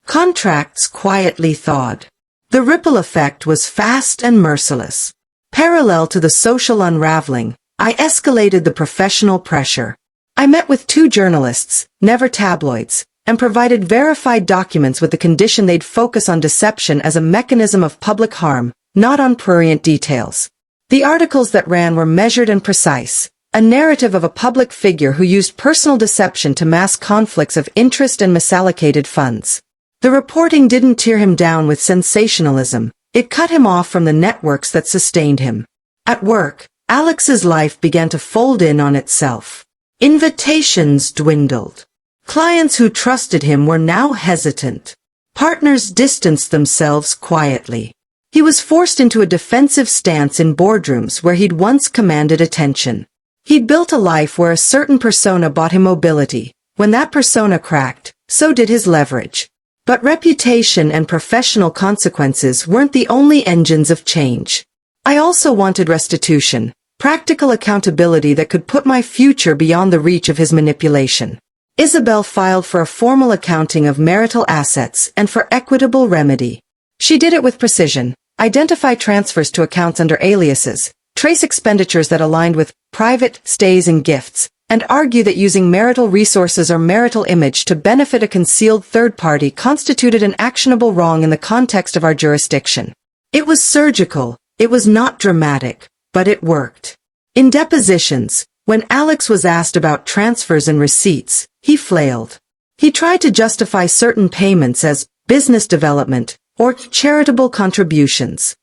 Contracts quietly thawed. The ripple effect was fast and merciless. Parallel to the social unraveling, I escalated the professional pressure. I met with 2 journalists, never tabloids, and provided verified documents with the condition they'd focus on deception as a mechanism of public harm, not on prurient details. The articles that ran were measured and precise, a narrative of a public figure who used personal deception to mask conflicts of interest and misallocated funds. The reporting didn't tear him down with sensationalism, it cut him off from the networks that sustained him. At work, Alex's life began to fold in on itself. Invitations dwindled. Clients who trusted him were now hesitant. Partners distanced themselves quietly. He was forced into a defensive stance in boardrooms where he'd once commanded attention. He'd built a life where a certain persona bought him mobility. When that persona cracked, so did his leverage. But reputation and professional consequences weren't the only engines of change. I also wanted restitution, practical accountability that could put my future beyond the reach of his manipulation. Isabel filed for a formal accounting of marital assets and for equitable remedy. She did it with precision, identify transfers to accounts under aliases, trace expenditures that aligned with private stays and gifts, and argue that using marital resources or marital image to benefit a concealed third party constituted an actionable wrong in the context of our jurisdiction. It was surgical, it was not dramatic, but it worked. In depositions, when Alex was asked about transfers and receipts, he flailed. He tried to justify certain payments as business development or charitable contributions.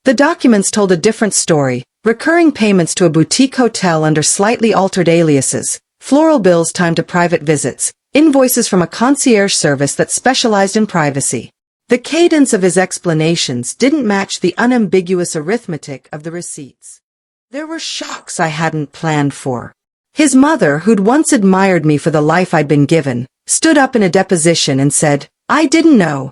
The documents told a different story. Recurring payments to a boutique hotel under slightly altered aliases, floral bills timed to private visits, invoices from a concierge service that specialized in privacy. The cadence of his explanations didn't match the unambiguous arithmetic of the receipts. There were shocks I hadn't planned for. His mother, who'd once admired me for the life I'd been given, stood up in a deposition and said, "I didn't know."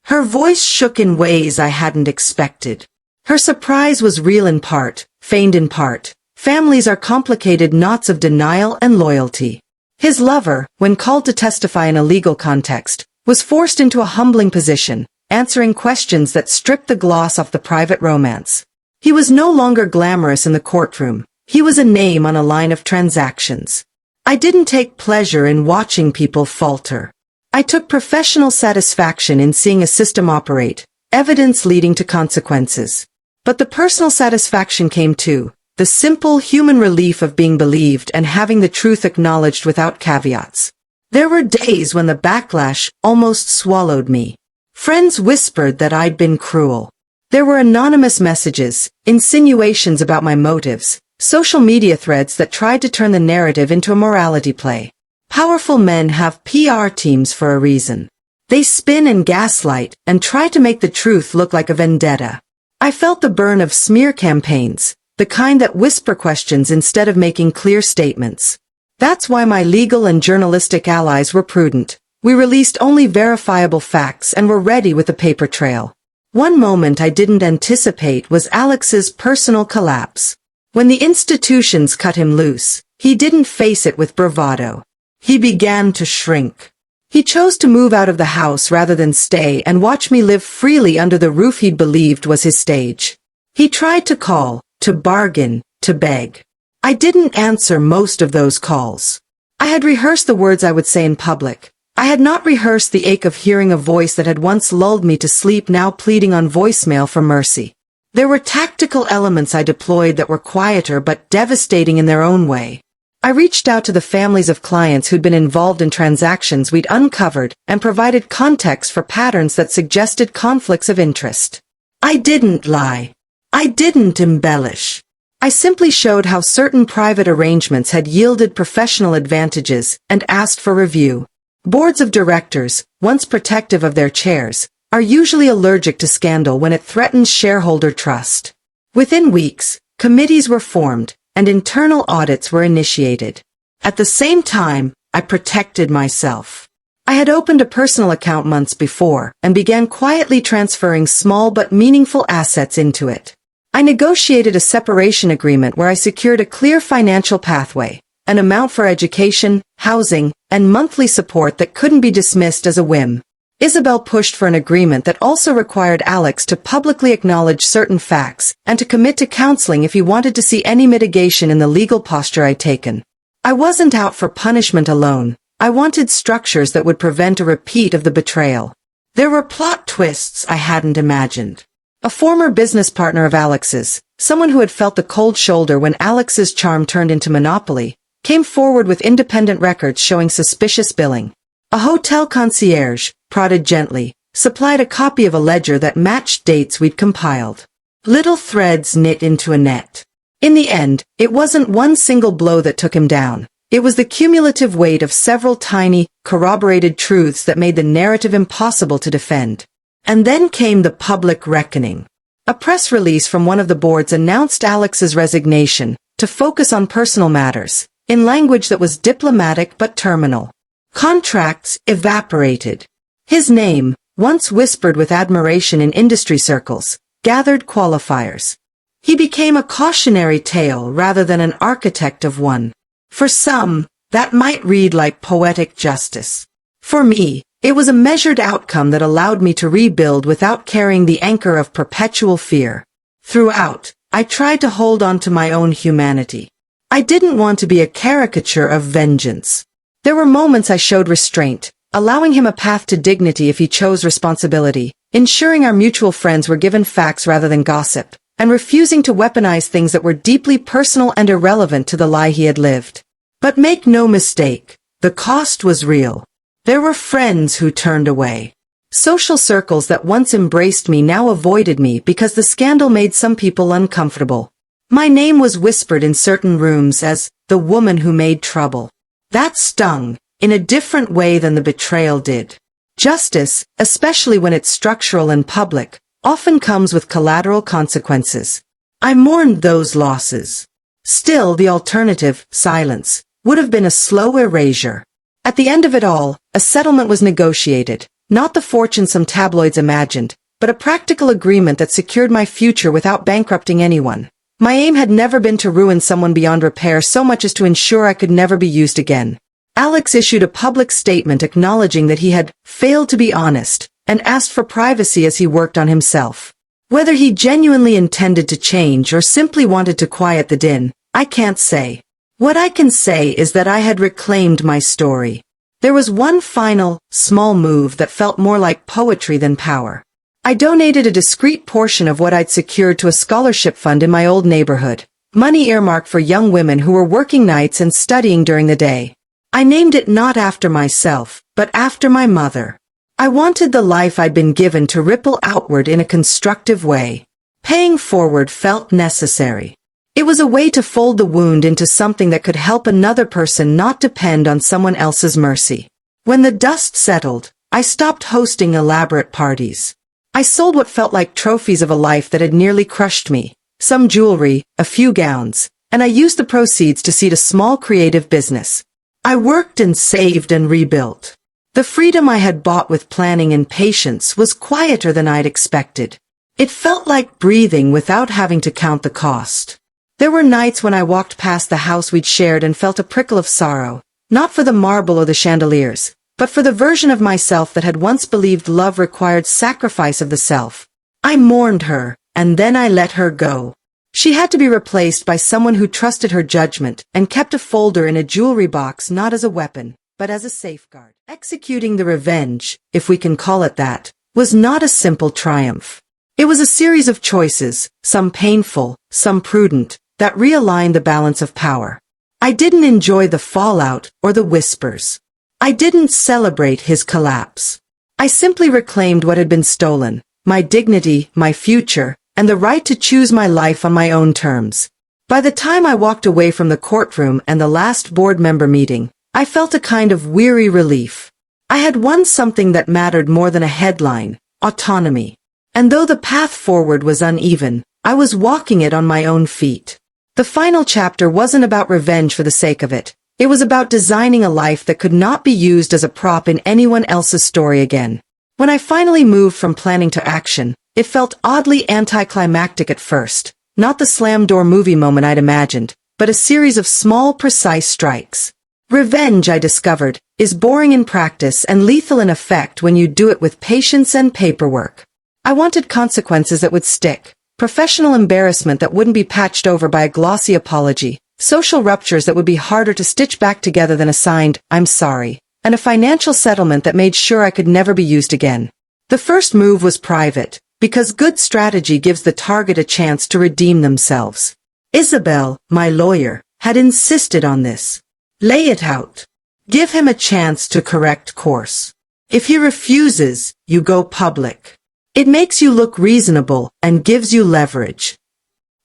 Her voice shook in ways I hadn't expected. Her surprise was real in part, feigned in part. Families are complicated knots of denial and loyalty. His lover, when called to testify in a legal context, was forced into a humbling position, answering questions that stripped the gloss off the private romance. He was no longer glamorous in the courtroom. He was a name on a line of transactions. I didn't take pleasure in watching people falter. I took professional satisfaction in seeing a system operate, evidence leading to consequences. But the personal satisfaction came too, the simple human relief of being believed and having the truth acknowledged without caveats. There were days when the backlash almost swallowed me. Friends whispered that I'd been cruel. There were anonymous messages, insinuations about my motives, social media threads that tried to turn the narrative into a morality play. Powerful men have PR teams for a reason. They spin and gaslight, and try to make the truth look like a vendetta. I felt the burn of smear campaigns, the kind that whisper questions instead of making clear statements. That's why my legal and journalistic allies were prudent. We released only verifiable facts and were ready with a paper trail. One moment I didn't anticipate was Alex's personal collapse. When the institutions cut him loose, he didn't face it with bravado. He began to shrink. He chose to move out of the house rather than stay and watch me live freely under the roof he'd believed was his stage. He tried to call, to bargain, to beg. I didn't answer most of those calls. I had rehearsed the words I would say in public. I had not rehearsed the ache of hearing a voice that had once lulled me to sleep now pleading on voicemail for mercy. There were tactical elements I deployed that were quieter but devastating in their own way. I reached out to the families of clients who'd been involved in transactions we'd uncovered and provided context for patterns that suggested conflicts of interest. I didn't lie. I didn't embellish. I simply showed how certain private arrangements had yielded professional advantages and asked for review. Boards of directors, once protective of their chairs, are usually allergic to scandal when it threatens shareholder trust. Within weeks, committees were formed, and internal audits were initiated. At the same time, I protected myself. I had opened a personal account months before and began quietly transferring small but meaningful assets into it. I negotiated a separation agreement where I secured a clear financial pathway, an amount for education, housing, and monthly support that couldn't be dismissed as a whim. Isabel pushed for an agreement that also required Alex to publicly acknowledge certain facts and to commit to counseling if he wanted to see any mitigation in the legal posture I'd taken. I wasn't out for punishment alone. I wanted structures that would prevent a repeat of the betrayal. There were plot twists I hadn't imagined. A former business partner of Alex's, someone who had felt the cold shoulder when Alex's charm turned into monopoly, came forward with independent records showing suspicious billing. A hotel concierge, prodded gently, supplied a copy of a ledger that matched dates we'd compiled. Little threads knit into a net. In the end, it wasn't one single blow that took him down. It was the cumulative weight of several tiny, corroborated truths that made the narrative impossible to defend. And then came the public reckoning. A press release from one of the boards announced Alex's resignation to focus on personal matters, in language that was diplomatic but terminal. Contracts evaporated. His name, once whispered with admiration in industry circles, gathered qualifiers. He became a cautionary tale rather than an architect of one. For some, that might read like poetic justice. For me, it was a measured outcome that allowed me to rebuild without carrying the anchor of perpetual fear. Throughout, I tried to hold on to my own humanity. I didn't want to be a caricature of vengeance. There were moments I showed restraint, allowing him a path to dignity if he chose responsibility, ensuring our mutual friends were given facts rather than gossip, and refusing to weaponize things that were deeply personal and irrelevant to the lie he had lived. But make no mistake, the cost was real. There were friends who turned away. Social circles that once embraced me now avoided me because the scandal made some people uncomfortable. My name was whispered in certain rooms as the woman who made trouble. That stung, in a different way than the betrayal did. Justice, especially when it's structural and public, often comes with collateral consequences. I mourned those losses. Still, the alternative, silence, would have been a slow erasure. At the end of it all, a settlement was negotiated, not the fortune some tabloids imagined, but a practical agreement that secured my future without bankrupting anyone. My aim had never been to ruin someone beyond repair so much as to ensure I could never be used again. Alex issued a public statement acknowledging that he had failed to be honest and asked for privacy as he worked on himself. Whether he genuinely intended to change or simply wanted to quiet the din, I can't say. What I can say is that I had reclaimed my story. There was one final, small move that felt more like poetry than power. I donated a discrete portion of what I'd secured to a scholarship fund in my old neighborhood, money earmarked for young women who were working nights and studying during the day. I named it not after myself, but after my mother. I wanted the life I'd been given to ripple outward in a constructive way. Paying forward felt necessary. It was a way to fold the wound into something that could help another person not depend on someone else's mercy. When the dust settled, I stopped hosting elaborate parties. I sold what felt like trophies of a life that had nearly crushed me, some jewelry, a few gowns, and I used the proceeds to seed a small creative business. I worked and saved and rebuilt. The freedom I had bought with planning and patience was quieter than I'd expected. It felt like breathing without having to count the cost. There were nights when I walked past the house we'd shared and felt a prickle of sorrow, not for the marble or the chandeliers, but for the version of myself that had once believed love required sacrifice of the self. I mourned her, and then I let her go. She had to be replaced by someone who trusted her judgment and kept a folder in a jewelry box not as a weapon, but as a safeguard. Executing the revenge, if we can call it that, was not a simple triumph. It was a series of choices, some painful, some prudent, that realigned the balance of power. I didn't enjoy the fallout or the whispers. I didn't celebrate his collapse. I simply reclaimed what had been stolen, my dignity, my future, and the right to choose my life on my own terms. By the time I walked away from the courtroom and the last board member meeting, I felt a kind of weary relief. I had won something that mattered more than a headline, autonomy. And though the path forward was uneven, I was walking it on my own feet. The final chapter wasn't about revenge for the sake of it. It was about designing a life that could not be used as a prop in anyone else's story again. When I finally moved from planning to action, it felt oddly anticlimactic at first. Not the slam-door movie moment I'd imagined, but a series of small, precise strikes. Revenge, I discovered, is boring in practice and lethal in effect when you do it with patience and paperwork. I wanted consequences that would stick, professional embarrassment that wouldn't be patched over by a glossy apology, social ruptures that would be harder to stitch back together than a signed, "I'm sorry," and a financial settlement that made sure I could never be used again. The first move was private, because good strategy gives the target a chance to redeem themselves. Isabel, my lawyer, had insisted on this. Lay it out. Give him a chance to correct course. If he refuses, you go public. It makes you look reasonable and gives you leverage.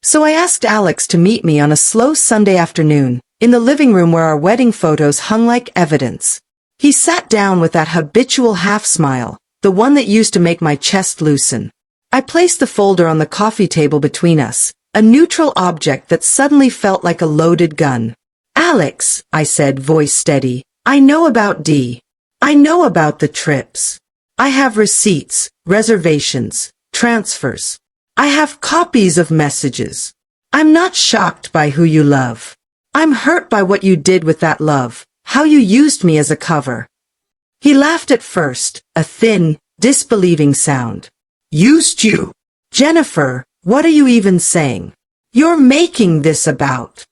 So I asked Alex to meet me on a slow Sunday afternoon, in the living room where our wedding photos hung like evidence. He sat down with that habitual half-smile, the one that used to make my chest loosen. I placed the folder on the coffee table between us, a neutral object that suddenly felt like a loaded gun. "Alex," I said, voice steady, "I know about D. I know about the trips. I have receipts, reservations, transfers. I have copies of messages. I'm not shocked by who you love. I'm hurt by what you did with that love, how you used me as a cover." He laughed at first, a thin, disbelieving sound. "Used you? Jennifer, what are you even saying? You're making this about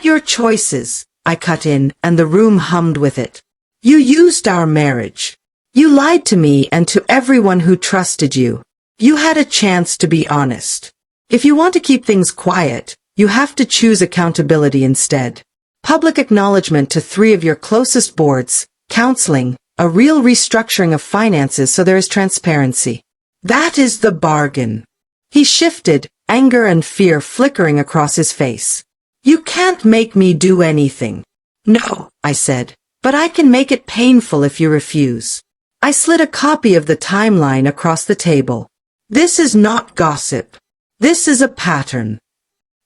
your choices," I cut in, and the room hummed with it. "You used our marriage. You lied to me and to everyone who trusted you. You had a chance to be honest. If you want to keep things quiet, you have to choose accountability instead. Public acknowledgement to 3 of your closest boards, counseling, a real restructuring of finances so there is transparency. That is the bargain." He shifted, anger and fear flickering across his face. "You can't make me do anything." "No," I said, "but I can make it painful if you refuse." I slid a copy of the timeline across the table. "This is not gossip. This is a pattern."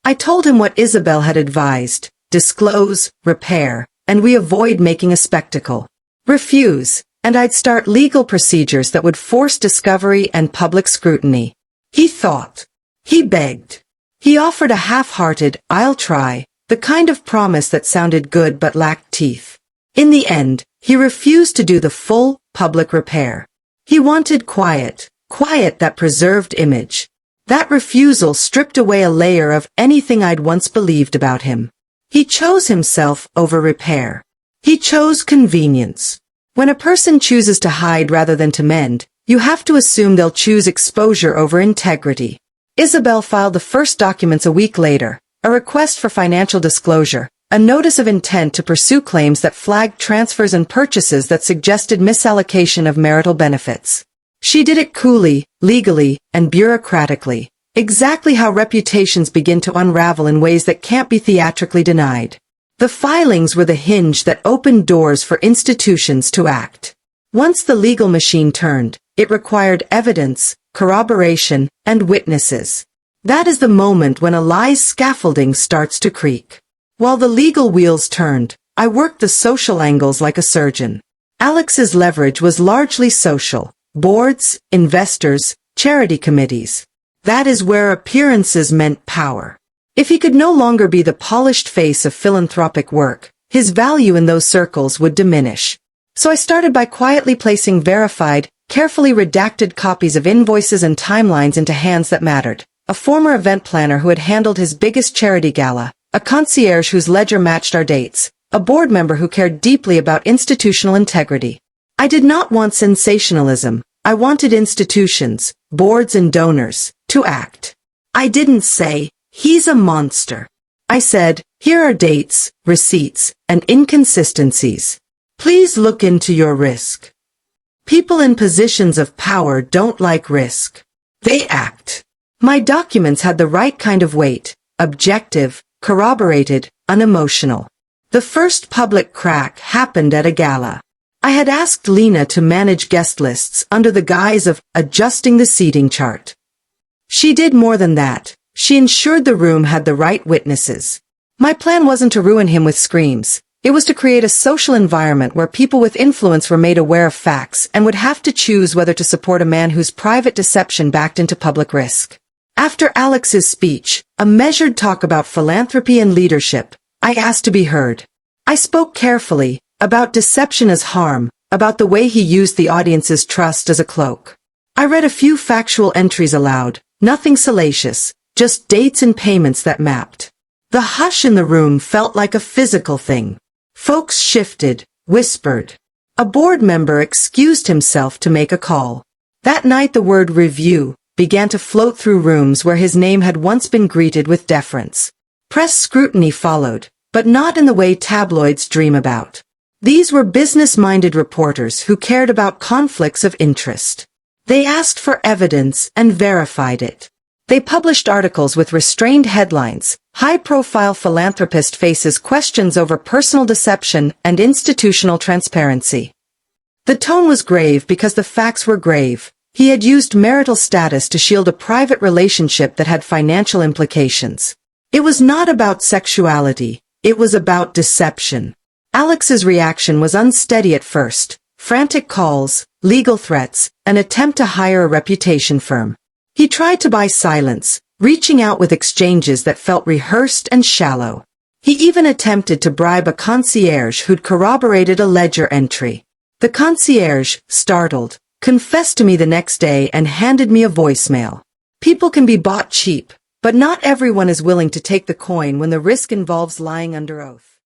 I told him what Isabel had advised: disclose, repair, and we avoid making a spectacle. Refuse, and I'd start legal procedures that would force discovery and public scrutiny. He thought. He begged. He offered a half-hearted, "I'll try," the kind of promise that sounded good but lacked teeth. In the end, he refused to do the full, public repair. He wanted quiet that preserved image. That refusal stripped away a layer of anything I'd once believed about him. He chose himself over repair. He chose convenience. When a person chooses to hide rather than to mend, you have to assume they'll choose exposure over integrity. Isabel filed the first documents a week later, a request for financial disclosure, a notice of intent to pursue claims that flagged transfers and purchases that suggested misallocation of marital benefits. She did it coolly, legally, and bureaucratically, exactly how reputations begin to unravel in ways that can't be theatrically denied. The filings were the hinge that opened doors for institutions to act. Once the legal machine turned, it required evidence, corroboration, and witnesses. That is the moment when a lie's scaffolding starts to creak. While the legal wheels turned, I worked the social angles like a surgeon. Alex's leverage was largely social: boards, investors, charity committees. That is where appearances meant power. If he could no longer be the polished face of philanthropic work, his value in those circles would diminish. So I started by quietly placing verified, carefully redacted copies of invoices and timelines into hands that mattered: a former event planner who had handled his biggest charity gala, a concierge whose ledger matched our dates, a board member who cared deeply about institutional integrity. I did not want sensationalism. I wanted institutions, boards and donors, to act. I didn't say, "He's a monster." I said, "Here are dates, receipts, and inconsistencies. Please look into your risk." People in positions of power don't like risk. They act. My documents had the right kind of weight: objective, corroborated, unemotional. The first public crack happened at a gala. I had asked Lena to manage guest lists under the guise of adjusting the seating chart. She did more than that. She ensured the room had the right witnesses. My plan wasn't to ruin him with screams. It was to create a social environment where people with influence were made aware of facts and would have to choose whether to support a man whose private deception backed into public risk. After Alex's speech, a measured talk about philanthropy and leadership, I asked to be heard. I spoke carefully, about deception as harm, about the way he used the audience's trust as a cloak. I read a few factual entries aloud, nothing salacious, just dates and payments that mapped. The hush in the room felt like a physical thing. Folks shifted, whispered. A board member excused himself to make a call. That night the word review began to float through rooms where his name had once been greeted with deference. Press scrutiny followed, but not in the way tabloids dream about. These were business-minded reporters who cared about conflicts of interest. They asked for evidence and verified it. They published articles with restrained headlines: high-profile philanthropist faces questions over personal deception and institutional transparency. The tone was grave because the facts were grave. He had used marital status to shield a private relationship that had financial implications. It was not about sexuality. It was about deception. Alex's reaction was unsteady at first: frantic calls, legal threats, an attempt to hire a reputation firm. He tried to buy silence, reaching out with exchanges that felt rehearsed and shallow. He even attempted to bribe a concierge who'd corroborated a ledger entry. The concierge, startled, confessed to me the next day and handed me a voicemail. People can be bought cheap, but not everyone is willing to take the coin when the risk involves lying under oath.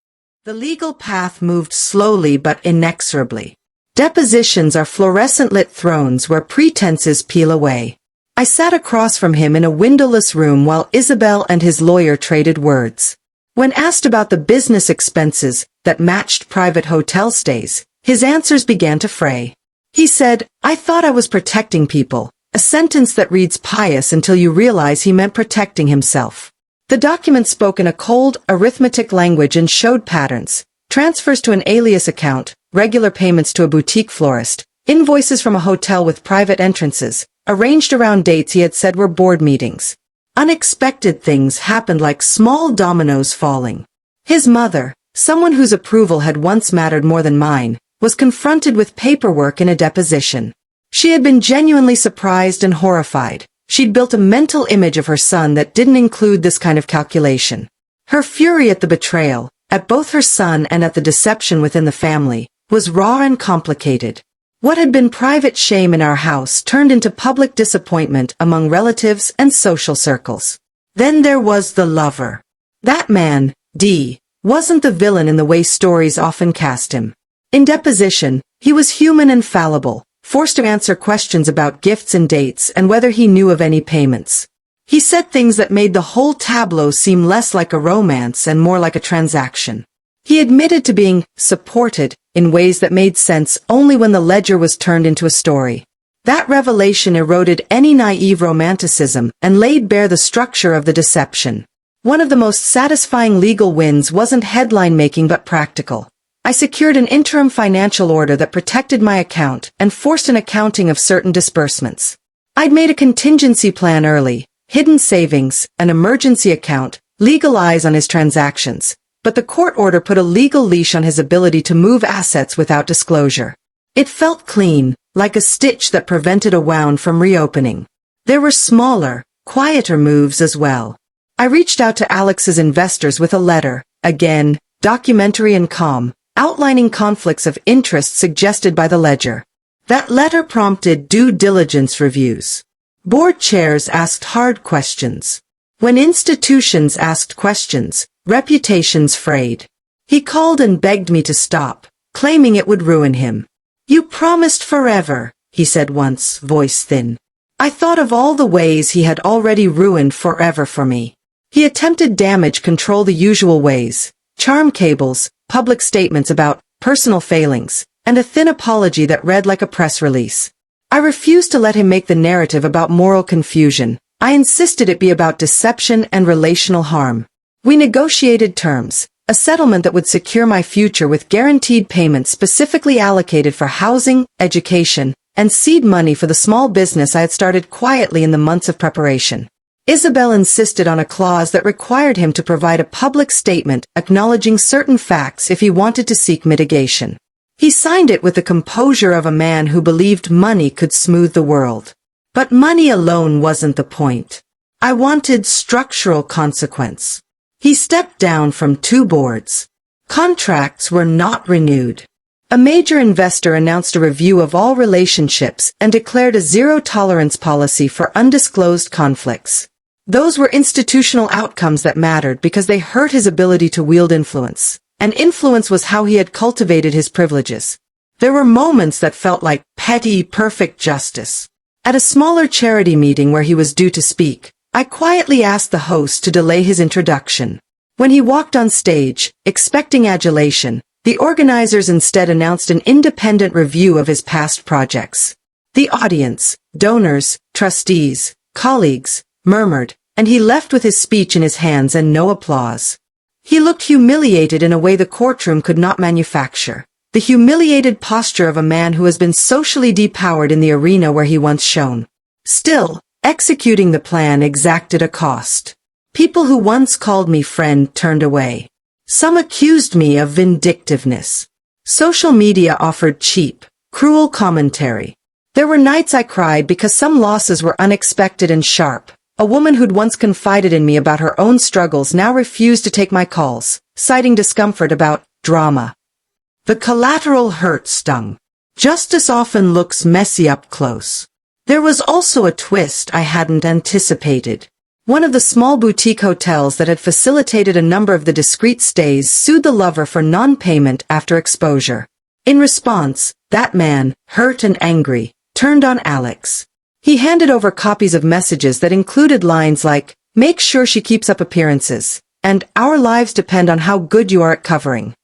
The legal path moved slowly but inexorably. Depositions are fluorescent-lit thrones where pretenses peel away. I sat across from him in a windowless room while Isabel and his lawyer traded words. When asked about the business expenses that matched private hotel stays, his answers began to fray. He said, "I thought I was protecting people," a sentence that reads pious until you realize he meant protecting himself. The document spoke in a cold, arithmetic language and showed patterns: transfers to an alias account, regular payments to a boutique florist, invoices from a hotel with private entrances, arranged around dates he had said were board meetings. Unexpected things happened like small dominoes falling. His mother, someone whose approval had once mattered more than mine, was confronted with paperwork in a deposition. She had been genuinely surprised and horrified. She'd built a mental image of her son that didn't include this kind of calculation. Her fury at the betrayal, at both her son and at the deception within the family, was raw and complicated. What had been private shame in our house turned into public disappointment among relatives and social circles. Then there was the lover. That man, D, wasn't the villain in the way stories often cast him. In deposition, he was human and fallible, forced to answer questions about gifts and dates and whether he knew of any payments. He said things that made the whole tableau seem less like a romance and more like a transaction. He admitted to being supported in ways that made sense only when the ledger was turned into a story. That revelation eroded any naive romanticism and laid bare the structure of the deception. One of the most satisfying legal wins wasn't headline-making but practical. I secured an interim financial order that protected my account and forced an accounting of certain disbursements. I'd made a contingency plan early, hidden savings, an emergency account, legal eyes on his transactions, but the court order put a legal leash on his ability to move assets without disclosure. It felt clean, like a stitch that prevented a wound from reopening. There were smaller, quieter moves as well. I reached out to Alex's investors with a letter, again, documentary and calm, outlining conflicts of interest suggested by the ledger. That letter prompted due diligence reviews. Board chairs asked hard questions. When institutions asked questions, reputations frayed. He called and begged me to stop, claiming it would ruin him. "You promised forever," he said once, voice thin. I thought of all the ways he had already ruined forever for me. He attempted damage control the usual ways, charm cables, public statements about personal failings, and a thin apology that read like a press release. I refused to let him make the narrative about moral confusion. I insisted it be about deception and relational harm. We negotiated terms, a settlement that would secure my future with guaranteed payments specifically allocated for housing, education, and seed money for the small business I had started quietly in the months of preparation. Isabel insisted on a clause that required him to provide a public statement acknowledging certain facts if he wanted to seek mitigation. He signed it with the composure of a man who believed money could smooth the world. But money alone wasn't the point. I wanted structural consequence. He stepped down from 2 boards. Contracts were not renewed. A major investor announced a review of all relationships and declared a zero-tolerance policy for undisclosed conflicts. Those were institutional outcomes that mattered because they hurt his ability to wield influence. And influence was how he had cultivated his privileges. There were moments that felt like petty, perfect justice. At a smaller charity meeting where he was due to speak, I quietly asked the host to delay his introduction. When he walked on stage, expecting adulation, the organizers instead announced an independent review of his past projects. The audience, donors, trustees, colleagues, murmured, and he left with his speech in his hands and no applause. He looked humiliated in a way the courtroom could not manufacture. The humiliated posture of a man who has been socially depowered in the arena where he once shone. Still, executing the plan exacted a cost. People who once called me friend turned away. Some accused me of vindictiveness. Social media offered cheap, cruel commentary. There were nights I cried because some losses were unexpected and sharp. A woman who'd once confided in me about her own struggles now refused to take my calls, citing discomfort about drama. The collateral hurt stung. Justice often looks messy up close. There was also a twist I hadn't anticipated. One of the small boutique hotels that had facilitated a number of the discreet stays sued the lover for non-payment after exposure. In response, that man, hurt and angry, turned on Alex. He handed over copies of messages that included lines like, "Make sure she keeps up appearances," and "Our lives depend on how good you are at covering."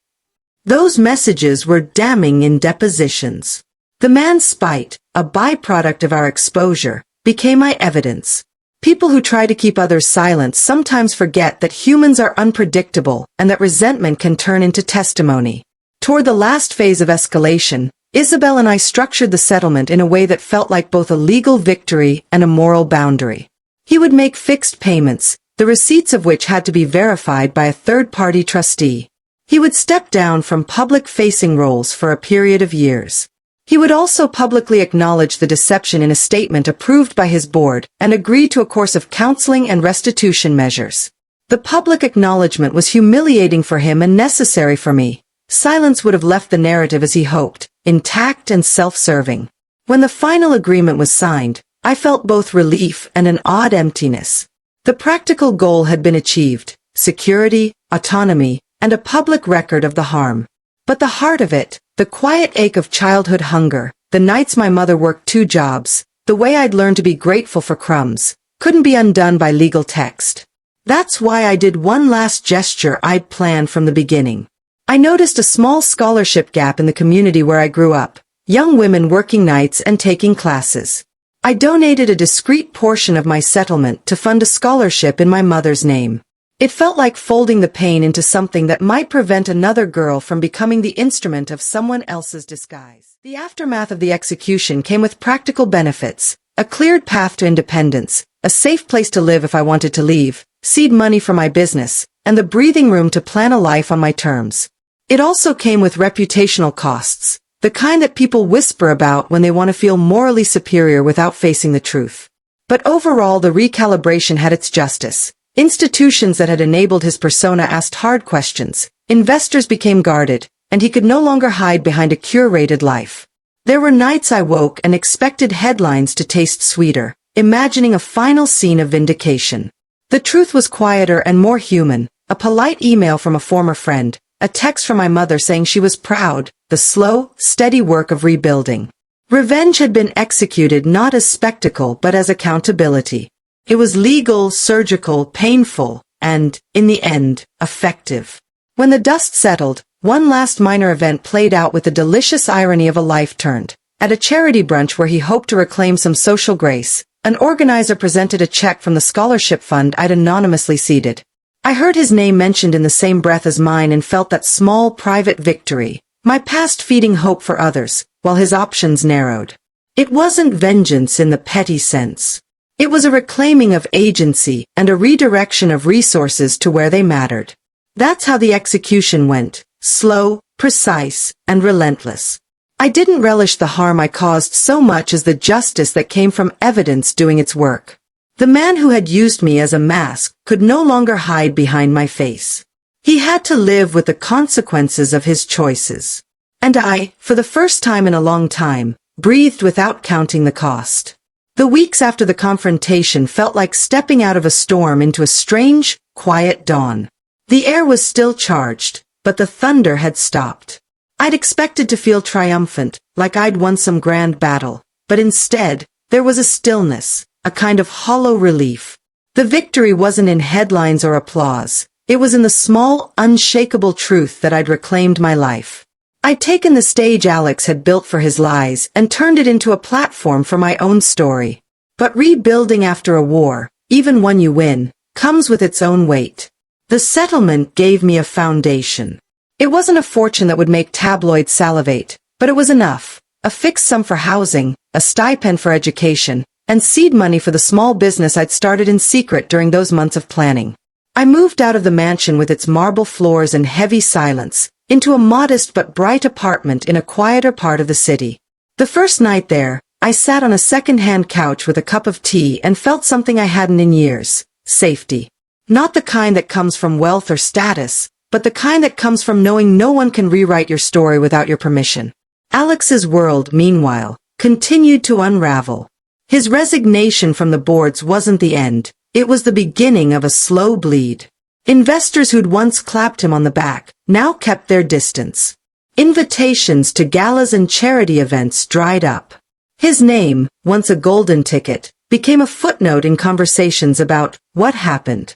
Those messages were damning in depositions. The man's spite, a byproduct of our exposure, became my evidence. People who try to keep others silent sometimes forget that humans are unpredictable and that resentment can turn into testimony. Toward the last phase of escalation, Isabel and I structured the settlement in a way that felt like both a legal victory and a moral boundary. He would make fixed payments, the receipts of which had to be verified by a third-party trustee. He would step down from public-facing roles for a period of years. He would also publicly acknowledge the deception in a statement approved by his board and agree to a course of counseling and restitution measures. The public acknowledgement was humiliating for him and necessary for me. Silence would have left the narrative as he hoped, intact and self-serving. When the final agreement was signed, I felt both relief and an odd emptiness. The practical goal had been achieved: security, autonomy, and a public record of the harm. But the heart of it, the quiet ache of childhood hunger, the nights my mother worked 2 jobs, the way I'd learned to be grateful for crumbs, couldn't be undone by legal text. That's why I did one last gesture I'd planned from the beginning. I noticed a small scholarship gap in the community where I grew up, young women working nights and taking classes. I donated a discrete portion of my settlement to fund a scholarship in my mother's name. It felt like folding the pain into something that might prevent another girl from becoming the instrument of someone else's disguise. The aftermath of the execution came with practical benefits, a cleared path to independence, a safe place to live if I wanted to leave, seed money for my business, and the breathing room to plan a life on my terms. It also came with reputational costs, the kind that people whisper about when they want to feel morally superior without facing the truth. But overall, the recalibration had its justice. Institutions that had enabled his persona asked hard questions, investors became guarded, and he could no longer hide behind a curated life. There were nights I woke and expected headlines to taste sweeter, imagining a final scene of vindication. The truth was quieter and more human, a polite email from a former friend, a text from my mother saying she was proud, the slow, steady work of rebuilding. Revenge had been executed not as spectacle but as accountability. It was legal, surgical, painful, and, in the end, effective. When the dust settled, one last minor event played out with the delicious irony of a life turned. At a charity brunch where he hoped to reclaim some social grace, an organizer presented a check from the scholarship fund I'd anonymously seeded. I heard his name mentioned in the same breath as mine and felt that small, private victory, my past feeding hope for others, while his options narrowed. It wasn't vengeance in the petty sense. It was a reclaiming of agency and a redirection of resources to where they mattered. That's how the execution went, slow, precise, and relentless. I didn't relish the harm I caused so much as the justice that came from evidence doing its work. The man who had used me as a mask could no longer hide behind my face. He had to live with the consequences of his choices. And I, for the first time in a long time, breathed without counting the cost. The weeks after the confrontation felt like stepping out of a storm into a strange, quiet dawn. The air was still charged, but the thunder had stopped. I'd expected to feel triumphant, like I'd won some grand battle, but instead, there was a stillness, a kind of hollow relief. The victory wasn't in headlines or applause. It was in the small, unshakable truth that I'd reclaimed my life. I'd taken the stage Alex had built for his lies and turned it into a platform for my own story. But rebuilding after a war, even when you win, comes with its own weight. The settlement gave me a foundation. It wasn't a fortune that would make tabloids salivate, but it was enough. A fixed sum for housing, a stipend for education, and seed money for the small business I'd started in secret during those months of planning. I moved out of the mansion with its marble floors and heavy silence, into a modest but bright apartment in a quieter part of the city. The first night there, I sat on a second-hand couch with a cup of tea and felt something I hadn't in years: safety. Not the kind that comes from wealth or status, but the kind that comes from knowing no one can rewrite your story without your permission. Alex's world, meanwhile, continued to unravel. His resignation from the boards wasn't the end, it was the beginning of a slow bleed. Investors who'd once clapped him on the back now kept their distance. Invitations to galas and charity events dried up. His name, once a golden ticket, became a footnote in conversations about what happened.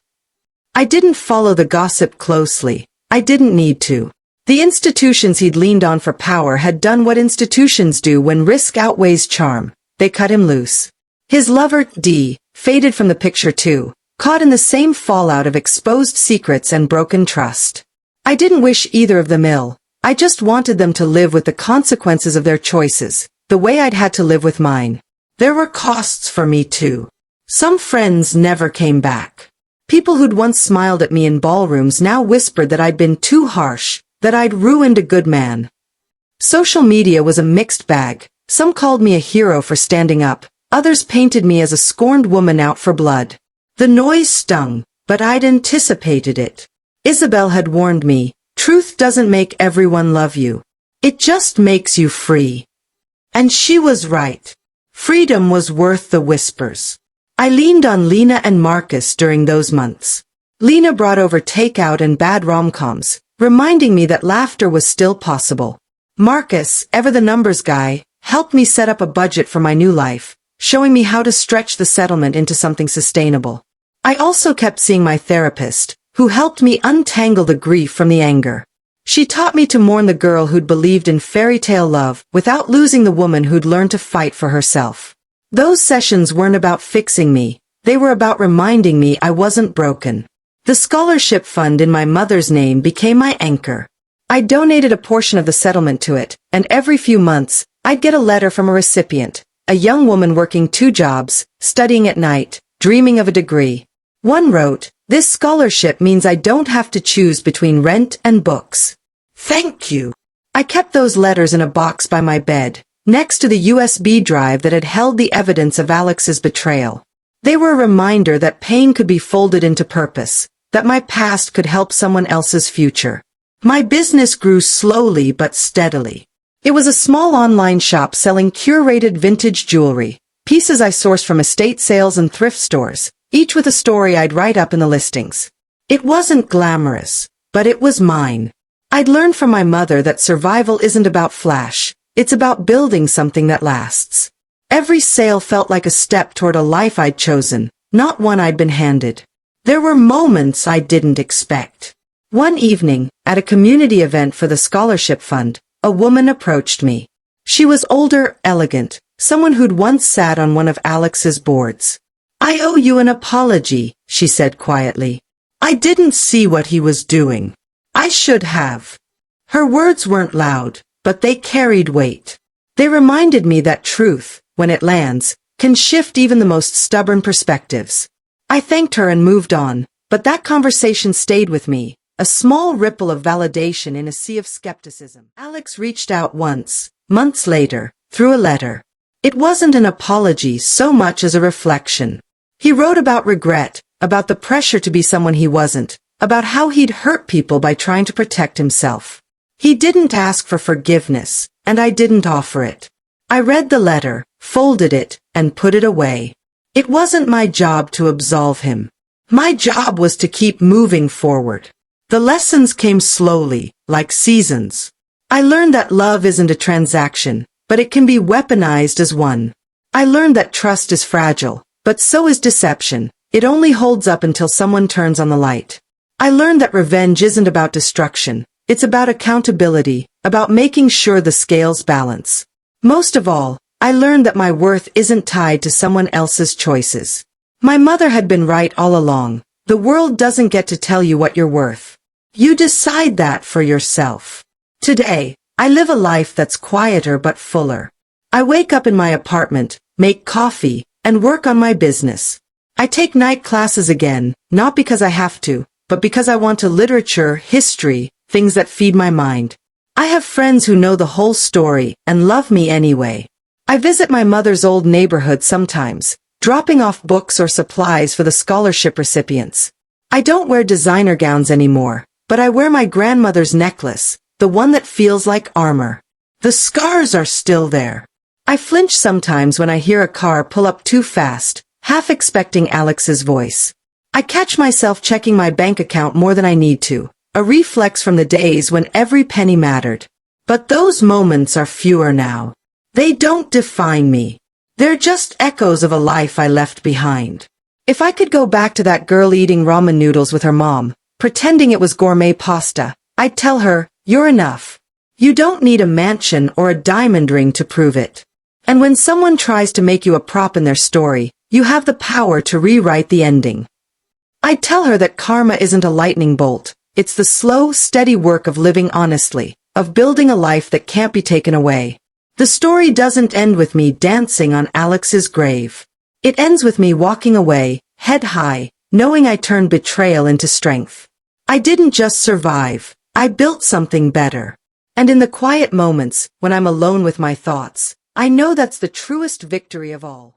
I didn't follow the gossip closely. I didn't need to. The institutions he'd leaned on for power had done what institutions do when risk outweighs charm. They cut him loose. His lover, Dee, faded from the picture too, caught in the same fallout of exposed secrets and broken trust. I didn't wish either of them ill. I just wanted them to live with the consequences of their choices, the way I'd had to live with mine. There were costs for me too. Some friends never came back. People who'd once smiled at me in ballrooms now whispered that I'd been too harsh, that I'd ruined a good man. Social media was a mixed bag. Some called me a hero for standing up, others painted me as a scorned woman out for blood. The noise stung, but I'd anticipated it. Isabel had warned me, truth doesn't make everyone love you. It just makes you free. And she was right. Freedom was worth the whispers. I leaned on Lena and Marcus during those months. Lena brought over takeout and bad rom-coms, reminding me that laughter was still possible. Marcus, ever the numbers guy, helped me set up a budget for my new life, showing me how to stretch the settlement into something sustainable. I also kept seeing my therapist, who helped me untangle the grief from the anger. She taught me to mourn the girl who'd believed in fairy tale love without losing the woman who'd learned to fight for herself. Those sessions weren't about fixing me, they were about reminding me I wasn't broken. The scholarship fund in my mother's name became my anchor. I donated a portion of the settlement to it, and every few months, I'd get a letter from a recipient, a young woman working 2 jobs, studying at night, dreaming of a degree. One wrote, "This scholarship means I don't have to choose between rent and books. Thank you." I kept those letters in a box by my bed, next to the USB drive that had held the evidence of Alex's betrayal. They were a reminder that pain could be folded into purpose, that my past could help someone else's future. My business grew slowly but steadily. It was a small online shop selling curated vintage jewelry, pieces I sourced from estate sales and thrift stores, each with a story I'd write up in the listings. It wasn't glamorous, but it was mine. I'd learned from my mother that survival isn't about flash, it's about building something that lasts. Every sale felt like a step toward a life I'd chosen, not one I'd been handed. There were moments I didn't expect. One evening, at a community event for the scholarship fund, a woman approached me. She was older, elegant, someone who'd once sat on one of Alex's boards. "I owe you an apology," she said quietly. "I didn't see what he was doing. I should have." Her words weren't loud, but they carried weight. They reminded me that truth, when it lands, can shift even the most stubborn perspectives. I thanked her and moved on, but that conversation stayed with me, a small ripple of validation in a sea of skepticism. Alex reached out once, months later, through a letter. It wasn't an apology so much as a reflection. He wrote about regret, about the pressure to be someone he wasn't, about how he'd hurt people by trying to protect himself. He didn't ask for forgiveness, and I didn't offer it. I read the letter, folded it, and put it away. It wasn't my job to absolve him. My job was to keep moving forward. The lessons came slowly, like seasons. I learned that love isn't a transaction, but it can be weaponized as one. I learned that trust is fragile, but so is deception. It only holds up until someone turns on the light. I learned that revenge isn't about destruction. It's about accountability, about making sure the scales balance. Most of all, I learned that my worth isn't tied to someone else's choices. My mother had been right all along. The world doesn't get to tell you what you're worth. You decide that for yourself. Today, I live a life that's quieter but fuller. I wake up in my apartment, make coffee, and work on my business. I take night classes again, not because I have to, but because I want to literature, history, things that feed my mind. I have friends who know the whole story and love me anyway. I visit my mother's old neighborhood sometimes, dropping off books or supplies for the scholarship recipients. I don't wear designer gowns anymore, but I wear my grandmother's necklace, the one that feels like armor. The scars are still there. I flinch sometimes when I hear a car pull up too fast, half expecting Alex's voice. I catch myself checking my bank account more than I need to, a reflex from the days when every penny mattered. But those moments are fewer now. They don't define me. They're just echoes of a life I left behind. If I could go back to that girl eating ramen noodles with her mom, pretending it was gourmet pasta, I'd tell her, "You're enough. You don't need a mansion or a diamond ring to prove it." And when someone tries to make you a prop in their story, you have the power to rewrite the ending. I'd tell her that karma isn't a lightning bolt. It's the slow, steady work of living honestly, of building a life that can't be taken away. The story doesn't end with me dancing on Alex's grave. It ends with me walking away, head high, knowing I turned betrayal into strength. I didn't just survive, I built something better. And in the quiet moments, when I'm alone with my thoughts, I know that's the truest victory of all.